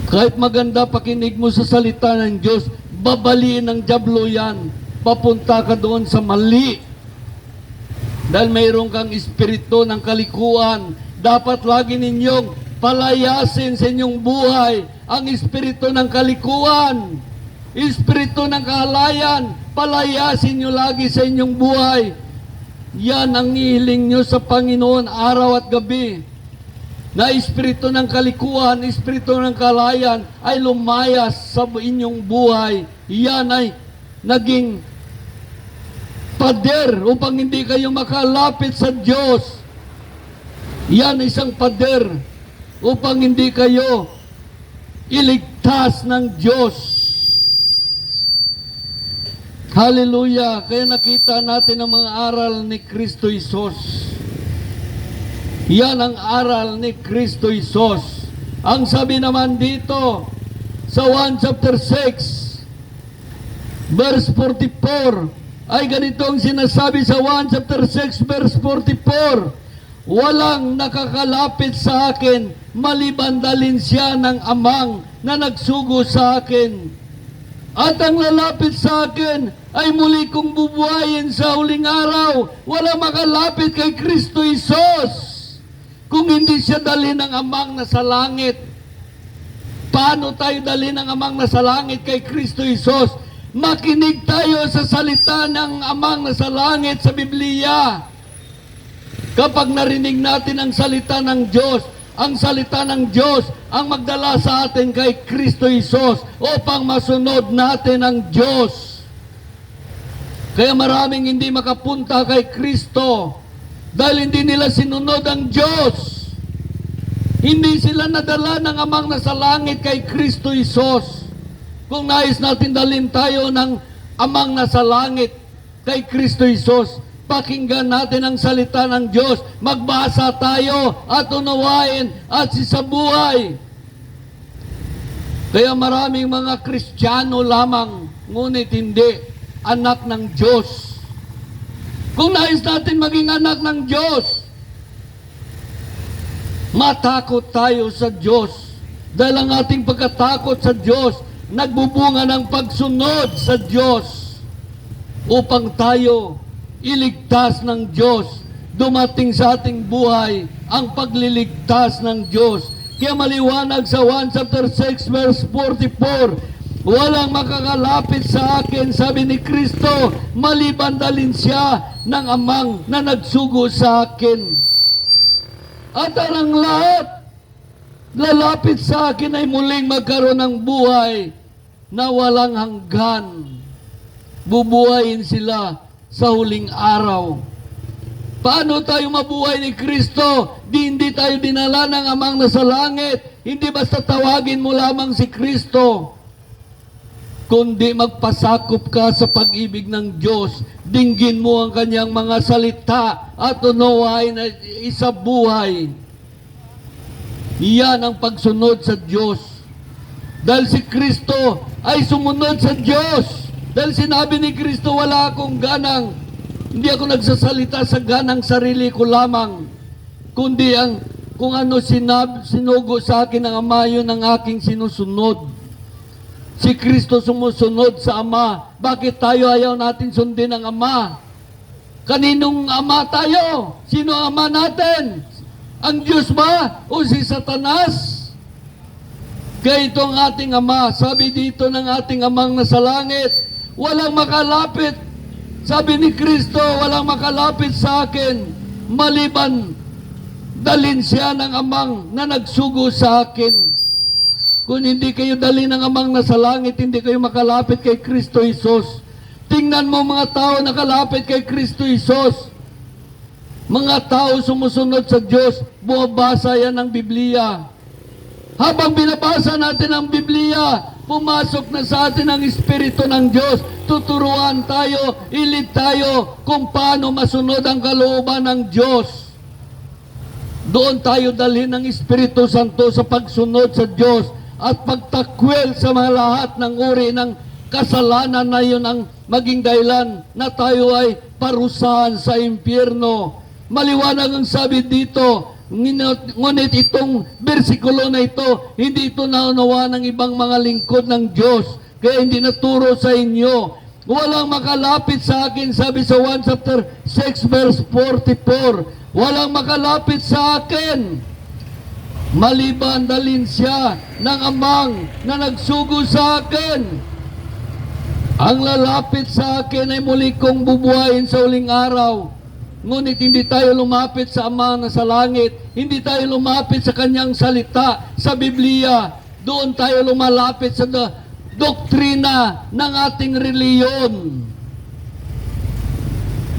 Kahit maganda pakinig mo sa salita ng Diyos, babaliin ng dyablo yan. Papunta ka doon sa mali. Dahil mayroon kang espiritu ng kalikuan, dapat lagi ninyong palayasin sa inyong buhay ang espiritu ng kalikuan. Espiritu ng kahalayan, palayasin nyo lagi sa inyong buhay. Yan ang hiling nyo sa Panginoon araw at gabi. Na espiritu ng kalikuan, espiritu ng kahalayan ay lumayas sa inyong buhay. Yan ay naging pader upang hindi kayo makalapit sa Diyos. Yan isang pader upang hindi kayo iligtas ng Diyos. Hallelujah! Kaya nakita natin ang mga aral ni Kristo Jesus. Yan ang aral ni Kristo Jesus. Ang sabi naman dito sa 1 chapter 6 verse 44 ay ganito ang sinasabi sa 1 chapter 6 verse 44. Walang nakakalapit sa akin maliban dalhin siya ng amang na nagsugo sa akin. At ang lalapit sa akin ay muli kong bubuhayin sa huling araw. Walang makalapit kay Kristo Jesus kung hindi siya dalhin ng amang nasa langit. Paano tayo dalhin ng amang nasa langit kay Kristo Jesus? Makinig tayo sa salita ng amang nasa langit sa Biblia. Kapag narinig natin ang salita ng Diyos, ang salita ng Diyos ang magdala sa atin kay Kristo Jesus upang masunod natin ang Diyos. Kaya maraming hindi makapunta kay Kristo dahil hindi nila sinunod ang Diyos. Hindi sila nadala ng amang nasa langit kay Kristo Jesus. Kung nais natin dalhin tayo ng amang nasa langit kay Kristo Jesus, pakinggan natin ang salita ng Diyos. Magbasa tayo at unawain at sisabuhay. Kaya maraming mga Kristiyano lamang, ngunit hindi anak ng Diyos. Kung nais natin maging anak ng Diyos, matakot tayo sa Diyos. Dahil ang ating pagkatakot sa Diyos, nagbubunga ng pagsunod sa Diyos upang tayo iligtas ng Diyos. Dumating sa ating buhay ang pagliligtas ng Diyos. Kaya maliwanag sa 1 chapter 6 verse 44, walang makakalapit sa akin, sabi ni Kristo, maliban dalhin siya ng amang na nagsugo sa akin. At ang lahat lalapit sa akin ay muling magkaroon ng buhay na walang hanggan. Bubuhayin sila sa huling araw. Paano tayo mabuhay ni Kristo? Hindi tayo dinala ng amang nasa langit. Hindi basta tawagin mo lamang si Kristo, kundi magpasakop ka sa pag-ibig ng Diyos. Dinggin mo ang kanyang mga salita at unawain na isa buhay. Iyan ang pagsunod sa Diyos. Dahil si Kristo ay sumunod sa Diyos. Dahil sinabi ni Kristo, wala akong ganang, hindi ako nagsasalita sa ganang sarili ko lamang, kundi ang kung ano sinugo sa akin ng Ama, yun ang aking sinusunod. Si Kristo sumusunod sa Ama. Bakit tayo ayaw natin sundin ang Ama? Kaninong Ama tayo? Sino ang Ama natin? Ang Diyos ba? O si Satanas? Kaya ito ang ating Ama. Sabi dito ng ating Amang nasa langit, walang makalapit. Sabi ni Kristo, walang makalapit sa akin, maliban dalhin siya ng amang na nagsugo sa akin. Kung hindi kayo dali ng amang nasa langit, hindi kayo makalapit kay Kristo Jesus. Tingnan mo mga tao nakalapit kay Kristo Jesus. Mga tao sumusunod sa Diyos, bumabasa yan ng Biblia. Habang binabasa natin ang Biblia, pumasok na sa atin ang Espiritu ng Diyos. Tuturuan tayo, ilid tayo kung paano masunod ang kalooban ng Diyos. Doon tayo dalhin ng Espiritu Santo sa pagsunod sa Diyos at pagtakwil sa mga lahat ng uri ng kasalanan na yun ang maging dahilan na tayo ay parusahan sa impyerno. Maliwanag ang sabi dito, ngunit itong bersikulo na ito, hindi ito naunawa ng ibang mga lingkod ng Diyos, kaya hindi naturo sa inyo. Walang makalapit sa akin, sabi sa 1 chapter 6 verse 44, walang makalapit sa akin, maliban dalhin siya ng amang na nagsugo sa akin. Ang lalapit sa akin ay muli kong bubuhayin sa uling araw. Ngunit hindi tayo lumapit sa Ama na sa langit. Hindi tayo lumapit sa Kanyang salita, sa Biblia. Doon tayo lumalapit sa doktrina ng ating reliyon.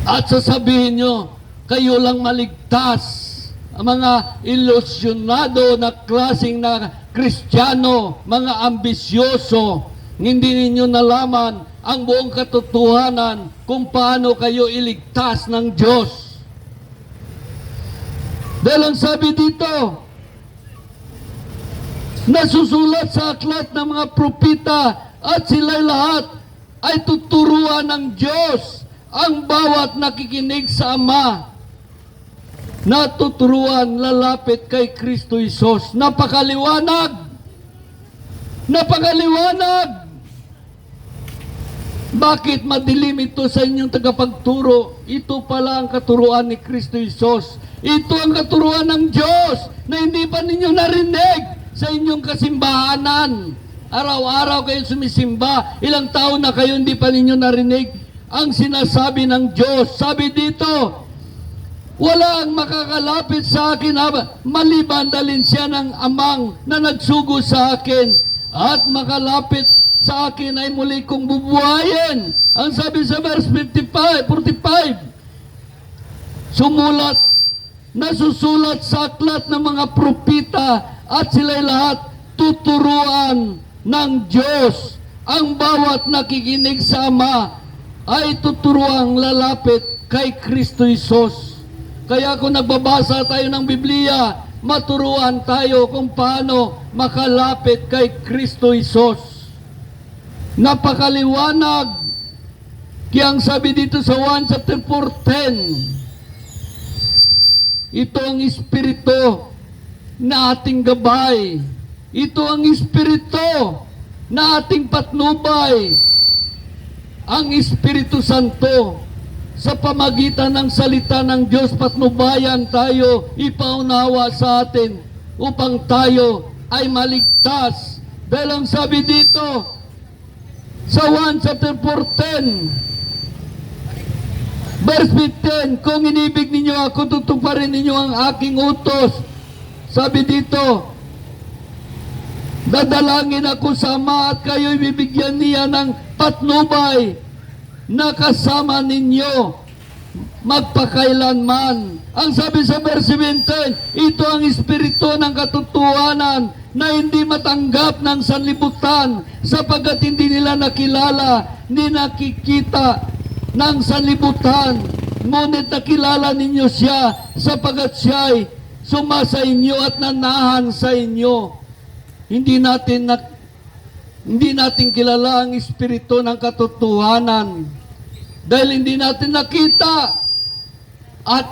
At sasabihin nyo, kayo lang maligtas. Ang mga ilusyonado na klaseng na Kristiyano, mga ambisyoso, hindi ninyo nalaman ang buong katotohanan kung paano kayo iligtas ng Diyos. Dahil ang sabi dito, nasusulat sa aklat ng mga propita at sila'y lahat ay tuturuan ng Diyos. Ang bawat nakikinig sa Ama, natuturuan lalapit kay Kristo Isos. Napakaliwanag! Napakaliwanag! Bakit madilim ito sa inyong tagapagturo? Ito pala ang katuruan ni Kristo Isos. Ito ang katuruan ng Diyos na hindi pa ninyo narinig sa inyong kasimbahanan. Araw-araw kayo sumisimba. Ilang taon na kayo hindi pa ninyo narinig ang sinasabi ng Diyos. Sabi dito, walang makakalapit sa akin maliban dalhin siya ng amang na nagsugo sa akin at makalapit sa akin ay muli kong bubuhayin. Ang sabi sa verse 45, nasusulat sa aklat ng mga propita at sila'y lahat tuturuan ng Diyos. Ang bawat nakikinig sa Ama ay tuturuang lalapit kay Kristo Isos. Kaya kung nagbabasa tayo ng Biblia, maturuan tayo kung paano makalapit kay Kristo Isos. Napakaliwanag. Kaya ang sabi dito sa 1 chapter 4:10, ito ang Espiritu na ating gabay. Ito ang Espiritu na ating patnubay. Ang Espiritu Santo, sa pamagitan ng salita ng Diyos, patnubayan tayo, ipaunawa sa atin upang tayo ay maligtas. Dahil ang sabi dito sa 1 chapter 4:10 verse 15, kung inibig ninyo ako, tutuparin ninyo ang aking utos. Sabi dito, dadalangin ako sa Ama at kayo'y bibigyan niya ng patnubay na kasama ninyo magpakailanman. Ang sabi sa verse 17, ito ang Espiritu ng katotohanan na hindi matanggap ng sanlibutan sapagkat hindi nila nakilala ni nakikita ng sanlibutan. Ngunit nakilala ninyo siya sapagkat siya'y sumasa inyo at nanahan sa inyo. Hindi natin kilala ang Espiritu ng katotohanan dahil hindi natin nakita at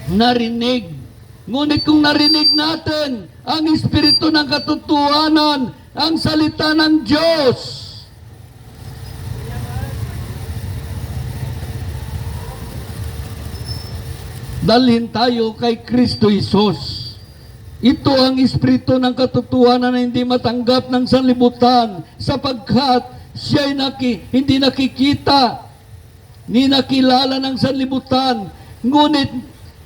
narinig. Ngunit kung narinig natin ang Espiritu ng katotohanan, ang salita ng Diyos, dalhin tayo kay Kristo Isos. Ito ang Espiritu ng katotohanan na hindi matanggap ng sanlibutan sapagkat siya'y hindi nakikita ni nakilala ng sanlibutan. Ngunit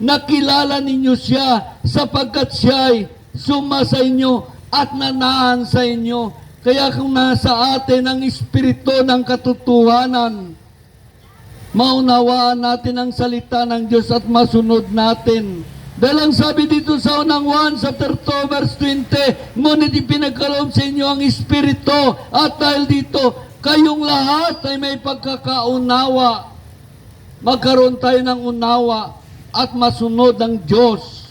nakilala ninyo siya sapagkat siya'y suma sa inyo at nanahan sa inyo. Kaya kung nasa atin ang Espiritu ng katotohanan, maunawaan natin ang salita ng Diyos at masunod natin. Dahil ang sabi dito sa unang 1 chapter 2 verse 20, ngunit ipinagkaloob sa inyo ang Espiritu at dahil dito kayong lahat ay may pagkakaunawa. Magkaroon tayo ng unawa at masunod ng Diyos.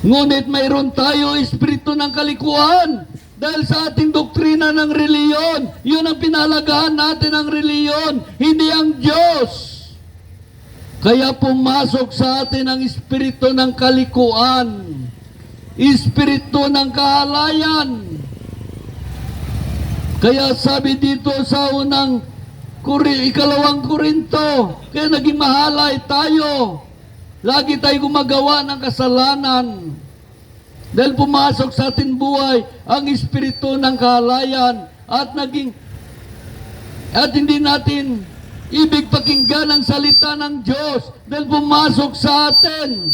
Ngunit mayroon tayo Espiritu ng kalikuhan Dahil sa ating doktrina ng reliyon, yun ang pinalagahan natin ang reliyon, hindi ang Diyos. Kaya pumasok sa atin ang espiritu ng kalikuan, espiritu ng kahalayan. Kaya sabi dito sa ikalawang Korinto, kaya naging mahalay tayo. Lagi tayo gumagawa ng kasalanan. Dahil pumasok sa ating buhay ang espiritu ng kahalayan at hindi natin ibig pakinggan ang salita ng Diyos dahil pumasok sa atin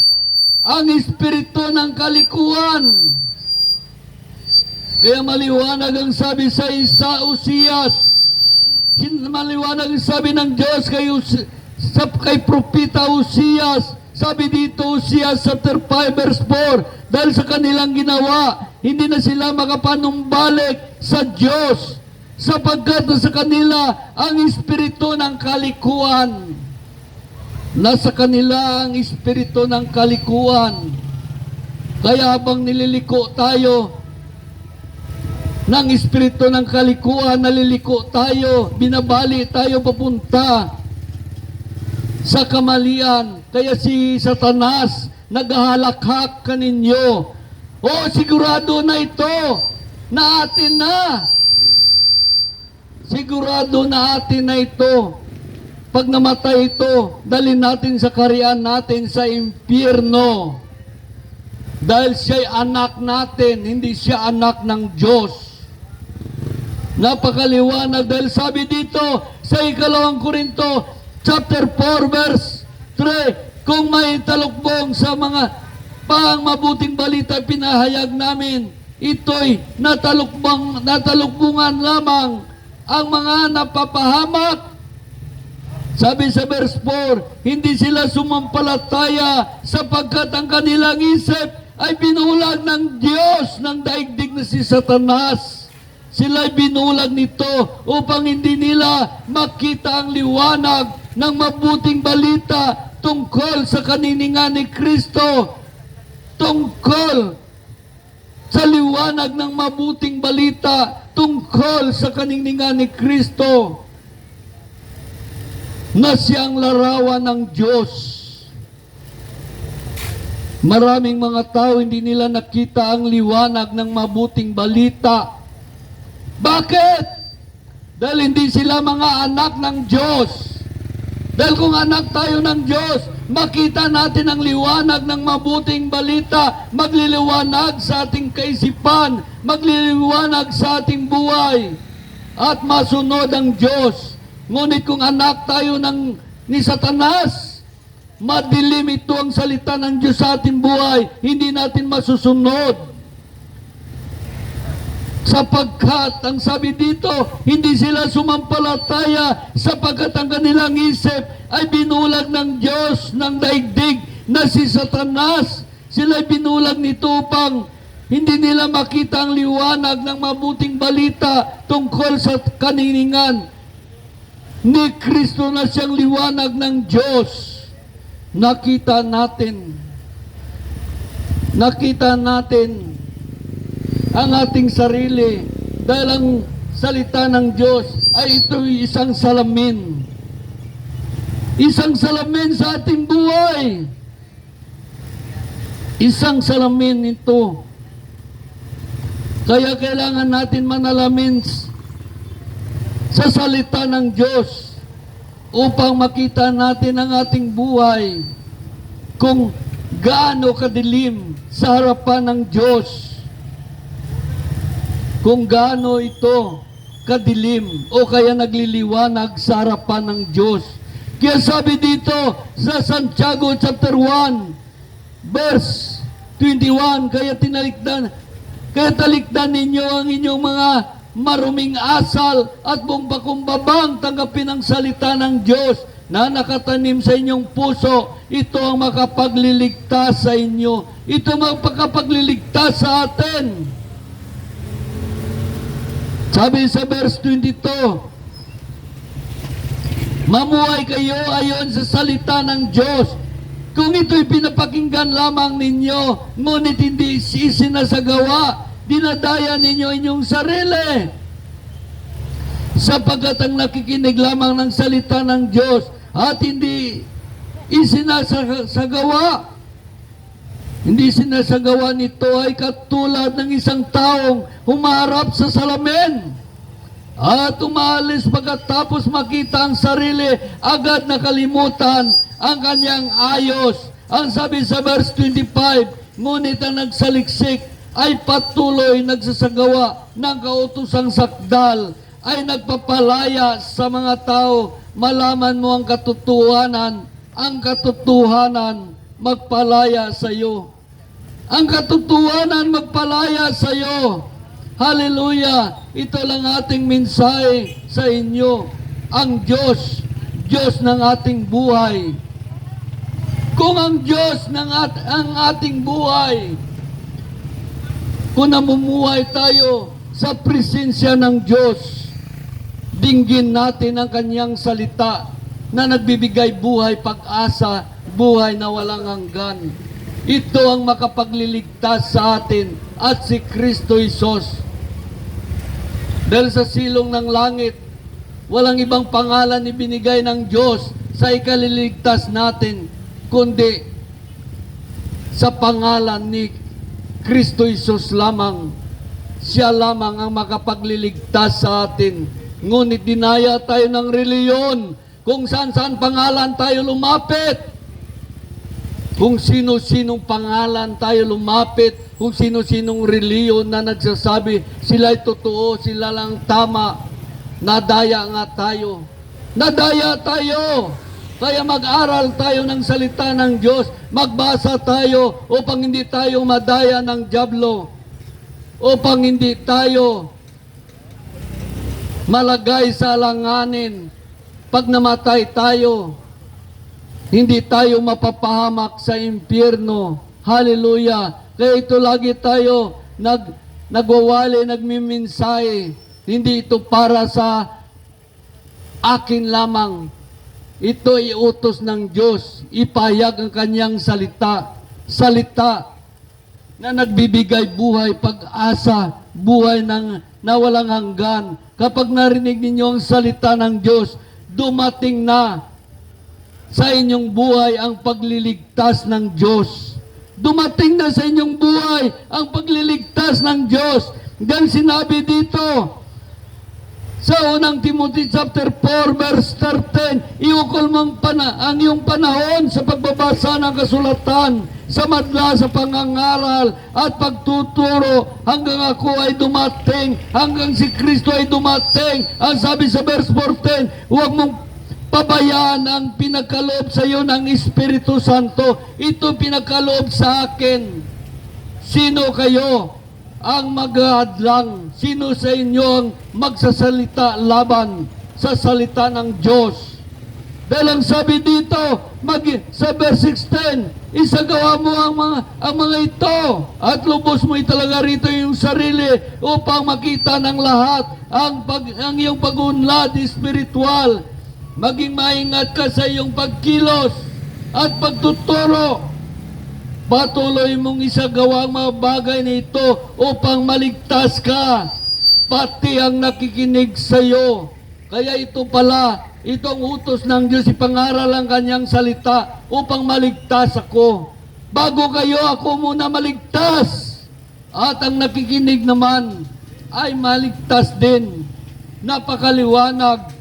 ang espiritu ng kalikuan. Kaya maliwanag ang sabi sa Usias, maliwanag ang sabi ng Diyos kay Propeta Usias. Sabi dito, Usias chapter 5 verse 4, dahil sa kanilang ginawa, hindi na sila makapanumbalik sa Diyos, sapagkat sa kanila ang espiritu ng kalikuan. Nasa kanila ang espiritu ng kalikuan. Kaya habang nililiko tayo ng espiritu ng kalikuan, naliliko tayo, binabali tayo papunta sa kamalian. Kaya si Satanas naghahalakhak kaninyo. O sigurado na ito na atin na. Sigurado na atin na ito. Pag namatay ito, dalhin natin sa kaharian natin sa impyerno. Dahil siya'y anak natin, hindi siya anak ng Diyos. Napakaliwanag dahil sabi dito sa ikalawang Korinto chapter 4 verse 3, kung may talukbong sa mga mabuting balita pinahayag namin, ito'y natalukbungan lamang ang mga napapahamak. Sabi sa verse 4, hindi sila sumampalataya sapagkat ang kanilang isip ay binulag ng Diyos ng daigdig na si Satanas. Sila'y binulag nito upang hindi nila makita ang liwanag ng mabuting balita tungkol sa kaniningan ni Kristo, tungkol sa liwanag ng mabuting balita tungkol sa kaniningan ni Kristo na siyang larawan ng Diyos. Maraming mga tao hindi nila nakita ang liwanag ng mabuting balita. Bakit? Dahil hindi sila mga anak ng Diyos. Dahil kung anak tayo ng Diyos, makita natin ang liwanag ng mabuting balita, magliliwanag sa ating kaisipan, magliliwanag sa ating buhay, at masunod ang Diyos. Ngunit kung anak tayo ni Satanas, madilim ito ang salita ng Diyos sa ating buhay, hindi natin masusunod. Sapagkat, ang sabi dito, hindi sila sumampalataya sapagkat ang kanilang isip ay binulag ng Diyos ng daigdig na si Satanas. Sila ay binulag nito upang hindi nila makita ang liwanag ng mabuting balita tungkol sa kaniningan ni Kristo na siyang liwanag ng Diyos. Nakita natin ang ating sarili dahil ang salita ng Diyos ay ito'y isang salamin. Isang salamin sa ating buhay. Isang salamin ito. Kaya kailangan natin manalamin sa salita ng Diyos upang makita natin ang ating buhay kung gaano kadilim sa harapan ng Diyos. Kung gaano ito kadilim o kaya nagliliwanag sa harapan ng Diyos. Kaya sabi dito sa Santiago chapter 1 verse 21, kaya talikdan ninyo ang inyong mga maruming asal at buong pakumbabang tanggapin ang salita ng Diyos na nakatanim sa inyong puso. Ito ang makapagliligtas sa inyo. Ito ang makapagliligtas sa atin. Sabi sa verse 22, mamuhay kayo ayon sa salita ng Diyos. Kung ito'y pinapakinggan lamang ninyo, ngunit hindi isinasagawa, dinadaya ninyo inyong sarili. Sapagkat ang nakikinig lamang ng salita ng Diyos at hindi isinasagawa. Hindi sinasagawa nito ay katulad ng isang taong humarap sa salamin at umalis pagkatapos makita ang sarili, agad nakalimutan ang kanyang ayos. Ang sabi sa verse 25, ngunit ang nagsaliksik ay patuloy nagsasagawa ng kautosang sakdal, ay nagpapalaya sa mga tao. Malaman mo ang katotohanan magpalaya sa iyo. Ang katotohanan magpalaya sa iyo. Hallelujah! Ito lang ating mensahe sa inyo. Ang Diyos, Diyos ng ating buhay. Kung ang Diyos ang ating buhay, kung namumuhay tayo sa presensya ng Diyos, dinggin natin ang kanyang salita na nagbibigay buhay, pag-asa, buhay na walang hanggan. Ito ang makapagliligtas sa atin at si Kristo Jesus. Dahil sa silong ng langit, walang ibang pangalan ibinigay ng Diyos sa ikaliligtas natin, kundi sa pangalan ni Kristo Jesus lamang. Siya lamang ang makapagliligtas sa atin. Ngunit dinaya tayo ng reliyon, kung saan-saan pangalan tayo lumapit. Kung sino-sinong pangalan tayo lumapit, kung sino-sinong reliyon na nagsasabi sila'y totoo, sila lang tama, nadaya nga tayo. Nadaya tayo. Kaya mag-aral tayo ng salita ng Diyos, magbasa tayo upang hindi tayo madaya ng dyablo, upang hindi tayo malagay sa alanganin. Pag namatay tayo, hindi tayo mapapahamak sa impyerno. Hallelujah! Kaya ito lagi tayo nagwawali, nagmiminsahe. Hindi ito para sa akin lamang. Ito ay utos ng Diyos. Ipahayag ang kanyang salita. Salita na nagbibigay buhay, pag-asa, buhay na walang hanggan. Kapag narinig ninyo ang salita ng Diyos, dumating na sa inyong buhay ang pagliligtas ng Diyos. Dumating na sa inyong buhay ang pagliligtas ng Diyos. Dahil sinabi dito sa unang Timothy chapter 4 verse 13, iukol mo ang iyong panahon sa pagbabasa ng kasulatan, sa madla, sa pangangaral at pagtuturo hanggang ako ay dumating, hanggang si Kristo ay dumating. Ang sabi sa verse 14, huwag mong pabayaan ang pinagkaloob sa iyo ng Espiritu Santo. Ito pinagkaloob sa akin. Sino kayo ang mag-aadlang? Sino sa inyo ang magsasalita laban sa salita ng Diyos? Dahil ang sabi dito, sa verse 16, isagawa mo ang mga ito at lubos mo italaga rito yung sarili upang makita ng lahat ang iyong pag-unlad espiritual. Maging maingat ka sa iyong pagkilos at pagtuturo. Patuloy mong isagawa ang mga bagay na ito upang maligtas ka, pati ang nakikinig sa iyo. Kaya ito pala, itong utos ng Diyos, ipangaral ang kanyang salita upang maligtas ako. Bago kayo, ako muna maligtas. At ang nakikinig naman ay maligtas din. Napakaliwanag.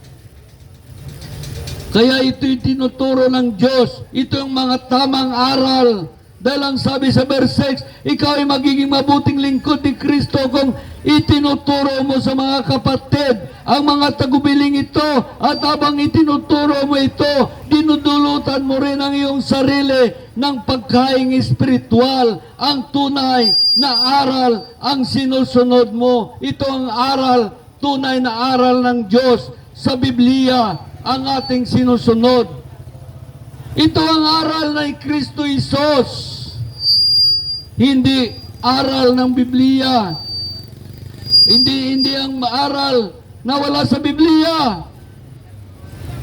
Kaya ito'y tinuturo ng Diyos. Ito yung mga tamang aral. Dahil ang sabi sa verse 6, ikaw ay magiging mabuting lingkod ni Kristo kung itinuturo mo sa mga kapatid ang mga tagubiling ito. At habang itinuturo mo ito, dinudulutan mo rin ang iyong sarili ng pagkaing espiritual. Ang tunay na aral ang sinusunod mo. Ito ang aral, tunay na aral ng Diyos sa Biblia ang ating sinusunod. Ito ang aral ng Kristo Jesus. Hindi aral ng Biblia. Hindi ang aral na wala sa Biblia.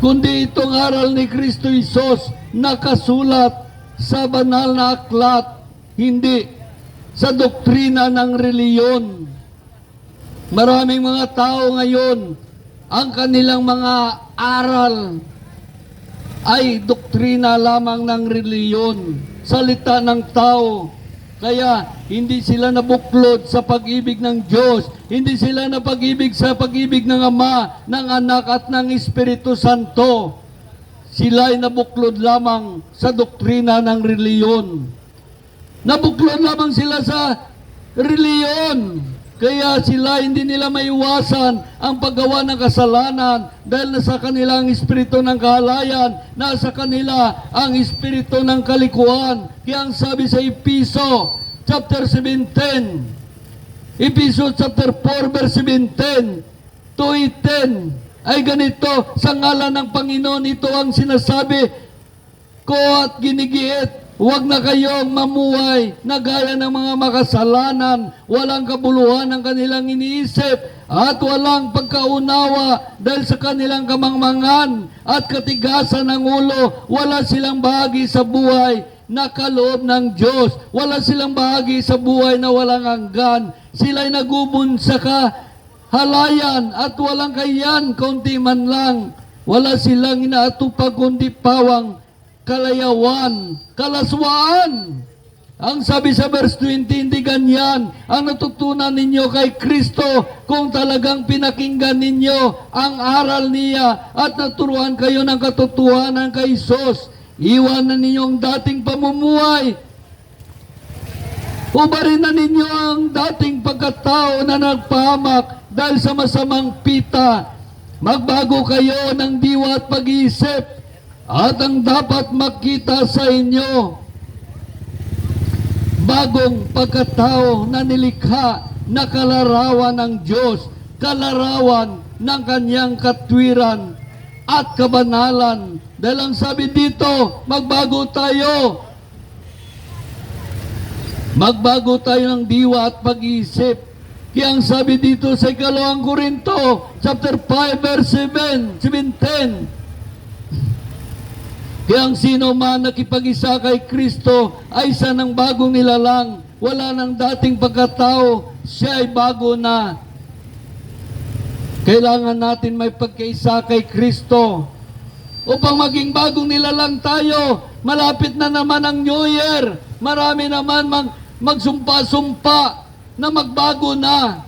Kundi itong aral ni Kristo Jesus nakasulat sa banal na aklat. Hindi sa doktrina ng reliyon. Maraming mga tao ngayon, ang kanilang mga aral ay doktrina lamang ng reliyon, salita ng tao. Kaya hindi sila nabuklod sa pag-ibig ng Diyos, hindi sila napag-ibig sa pag-ibig ng Ama, ng Anak at ng Espiritu Santo. Sila ay nabuklod lamang sa doktrina ng reliyon. Nabuklod lamang sila sa reliyon. Kaya sila hindi nila maiwasan ang paggawa ng kasalanan dahil nasa kanila ang espiritu ng kahalayan, nasa kanila ang espiritu ng kalikuan. Kaya ang sabi sa Episo chapter 17, Episo chapter 4 verse 17 to 10 ay ganito, sa ngalan ng Panginoon ito ang sinasabi ko at ginigiit. Huwag na kayong mamuhay na gaya ng mga makasalanan, walang kabuluhan ang kanilang iniisip at walang pagkaunawa dahil sa kanilang kamangmangan at katigasan ng ulo. Wala silang bahagi sa buhay na kaloob ng Diyos. Wala silang bahagi sa buhay na walang hanggan. Sila'y nagubun sa kahalayan at walang kayan, kaunti man lang. Wala silang inaatupag kundi pawang kalayawan, kalaswaan. Ang sabi sa verse 20, hindi ganyan ang natutunan ninyo kay Kristo kung talagang pinakinggan ninyo ang aral niya at naturuan kayo ng katotohanan kay Isus. Iwanan ninyo ang dating pamumuhay. Ubarin na ninyo ang dating pagkatao na nagpahamak dahil sa masamang pita. Magbago kayo ng diwa at pag-iisip. At ang dapat makita sa inyo, bagong pagkatao na nilikha na kalarawan ng Diyos, kalarawan ng kanyang katwiran at kabanalan. Dahil ang sabi dito, magbago tayo. Magbago tayo ng diwa at pag-iisip. Kaya ang sabi dito sa 2 Korinto, chapter 5, verse 17, kaya ang sino man nakipag-isa kay Kristo ay isa ng bagong nilalang. Wala ng dating pagkatao, siya ay bago na. Kailangan natin may pagkaisa kay Kristo. Upang maging bagong nilalang tayo, malapit na naman ang New Year. Marami naman magsumpa-sumpa na magbago na.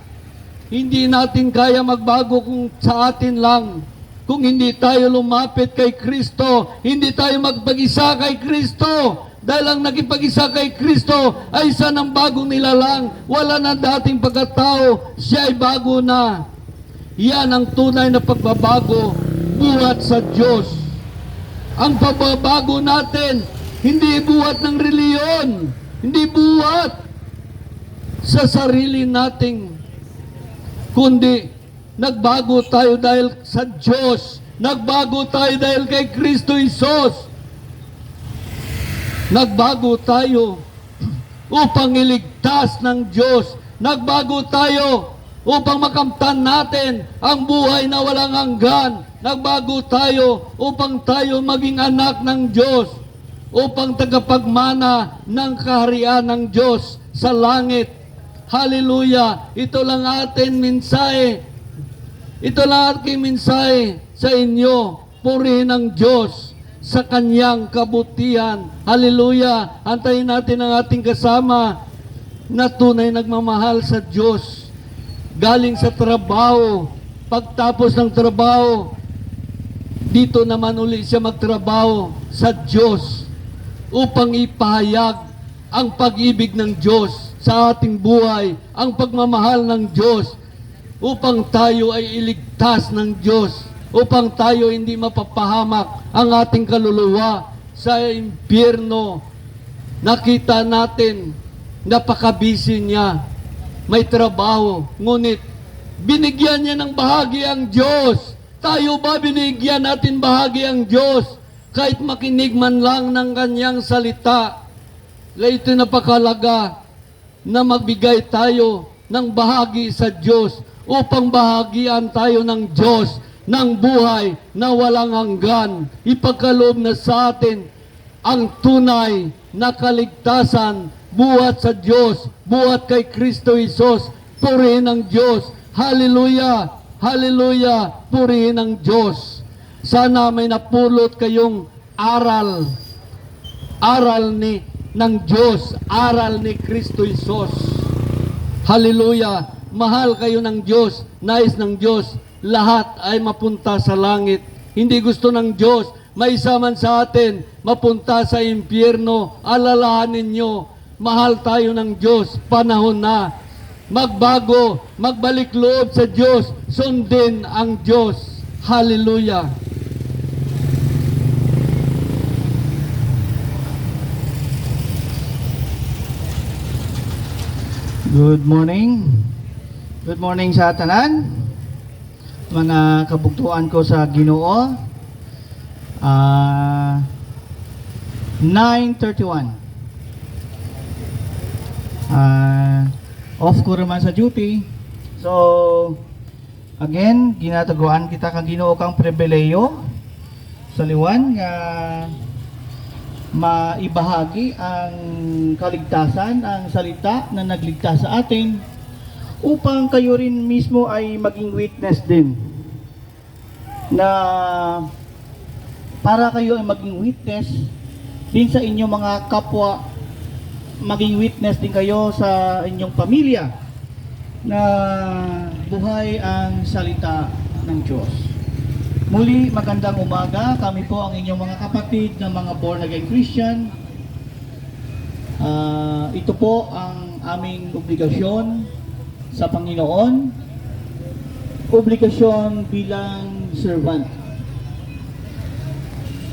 Hindi natin kaya magbago kung sa atin lang. Kung hindi tayo lumapit kay Kristo, hindi tayo magpag-isa kay Kristo. Dahil ang nakipag-isa kay Kristo ay isa ng bagong nilalang. Wala na dating pagkatao, siya ay bago na. Yan ang tunay na pagbabago buhat sa Diyos. Ang pagbabago natin, hindi buhat ng reliyon, hindi buhat sa sarili nating, kundi nagbago tayo dahil sa Diyos. Nagbago tayo dahil kay Kristo Isus. Nagbago tayo upang iligtas ng Diyos. Nagbago tayo upang makamtan natin ang buhay na walang hanggan. Nagbago tayo upang tayo maging anak ng Diyos. Upang tagapagmana ng kaharian ng Diyos sa langit. Hallelujah! Ito lang ating mensahe. Ito lang aking mensahe sa inyo. Purihin ang Diyos sa kanyang kabutihan. Hallelujah! Antayin natin ang ating kasama na tunay nagmamahal sa Diyos. Galing sa trabaho. Pagtapos ng trabaho, dito naman uli siya magtrabaho sa Diyos upang ipahayag ang pag-ibig ng Diyos sa ating buhay, ang pagmamahal ng Diyos, upang tayo ay iligtas ng Diyos, upang tayo hindi mapapahamak ang ating kaluluwa sa impyerno. Nakita natin, napakabisi niya, may trabaho, ngunit binigyan niya ng bahagi ang Diyos. Tayo ba binigyan natin bahagi ang Diyos? Kahit makinig man lang ng kanyang salita. Ito napakalaga na magbigay tayo ng bahagi sa Diyos upang bahagian tayo ng Diyos ng buhay na walang hanggan. Ipagkaloob na sa atin ang tunay na kaligtasan buhat sa Diyos, buhat kay Kristo Jesus, purihin ang Diyos. Hallelujah! Hallelujah! Purihin ang Diyos. Sana may napulot kayong aral ng Diyos, aral ni Kristo Jesus. Hallelujah! Mahal kayo ng Diyos, nais ng Diyos, lahat ay mapunta sa langit. Hindi gusto ng Diyos, maisa man sa atin, mapunta sa impyerno. Alalahanin nyo, mahal tayo ng Diyos, panahon na. Magbago, magbalik loob sa Diyos, sundin ang Diyos. Hallelujah! Good morning. Good morning sa tanan. Mga kabugtuan ko sa Ginoo. 9:31. Off ko naman sa duty. So, again, ginataguan kita kang Ginoo kang pribileyo sa liwan nga maibahagi ang kaligtasan, ang salita na nagligtas sa atin upang kayo rin mismo ay maging witness din na para kayo ay maging witness din sa inyong mga kapwa, maging witness din kayo sa inyong pamilya na buhay ang salita ng Diyos. Muli, magandang umaga. Kami po ang inyong mga kapatid na mga born again Christian. Ito po ang aming obligasyon sa Panginoon, obligasyon bilang servant.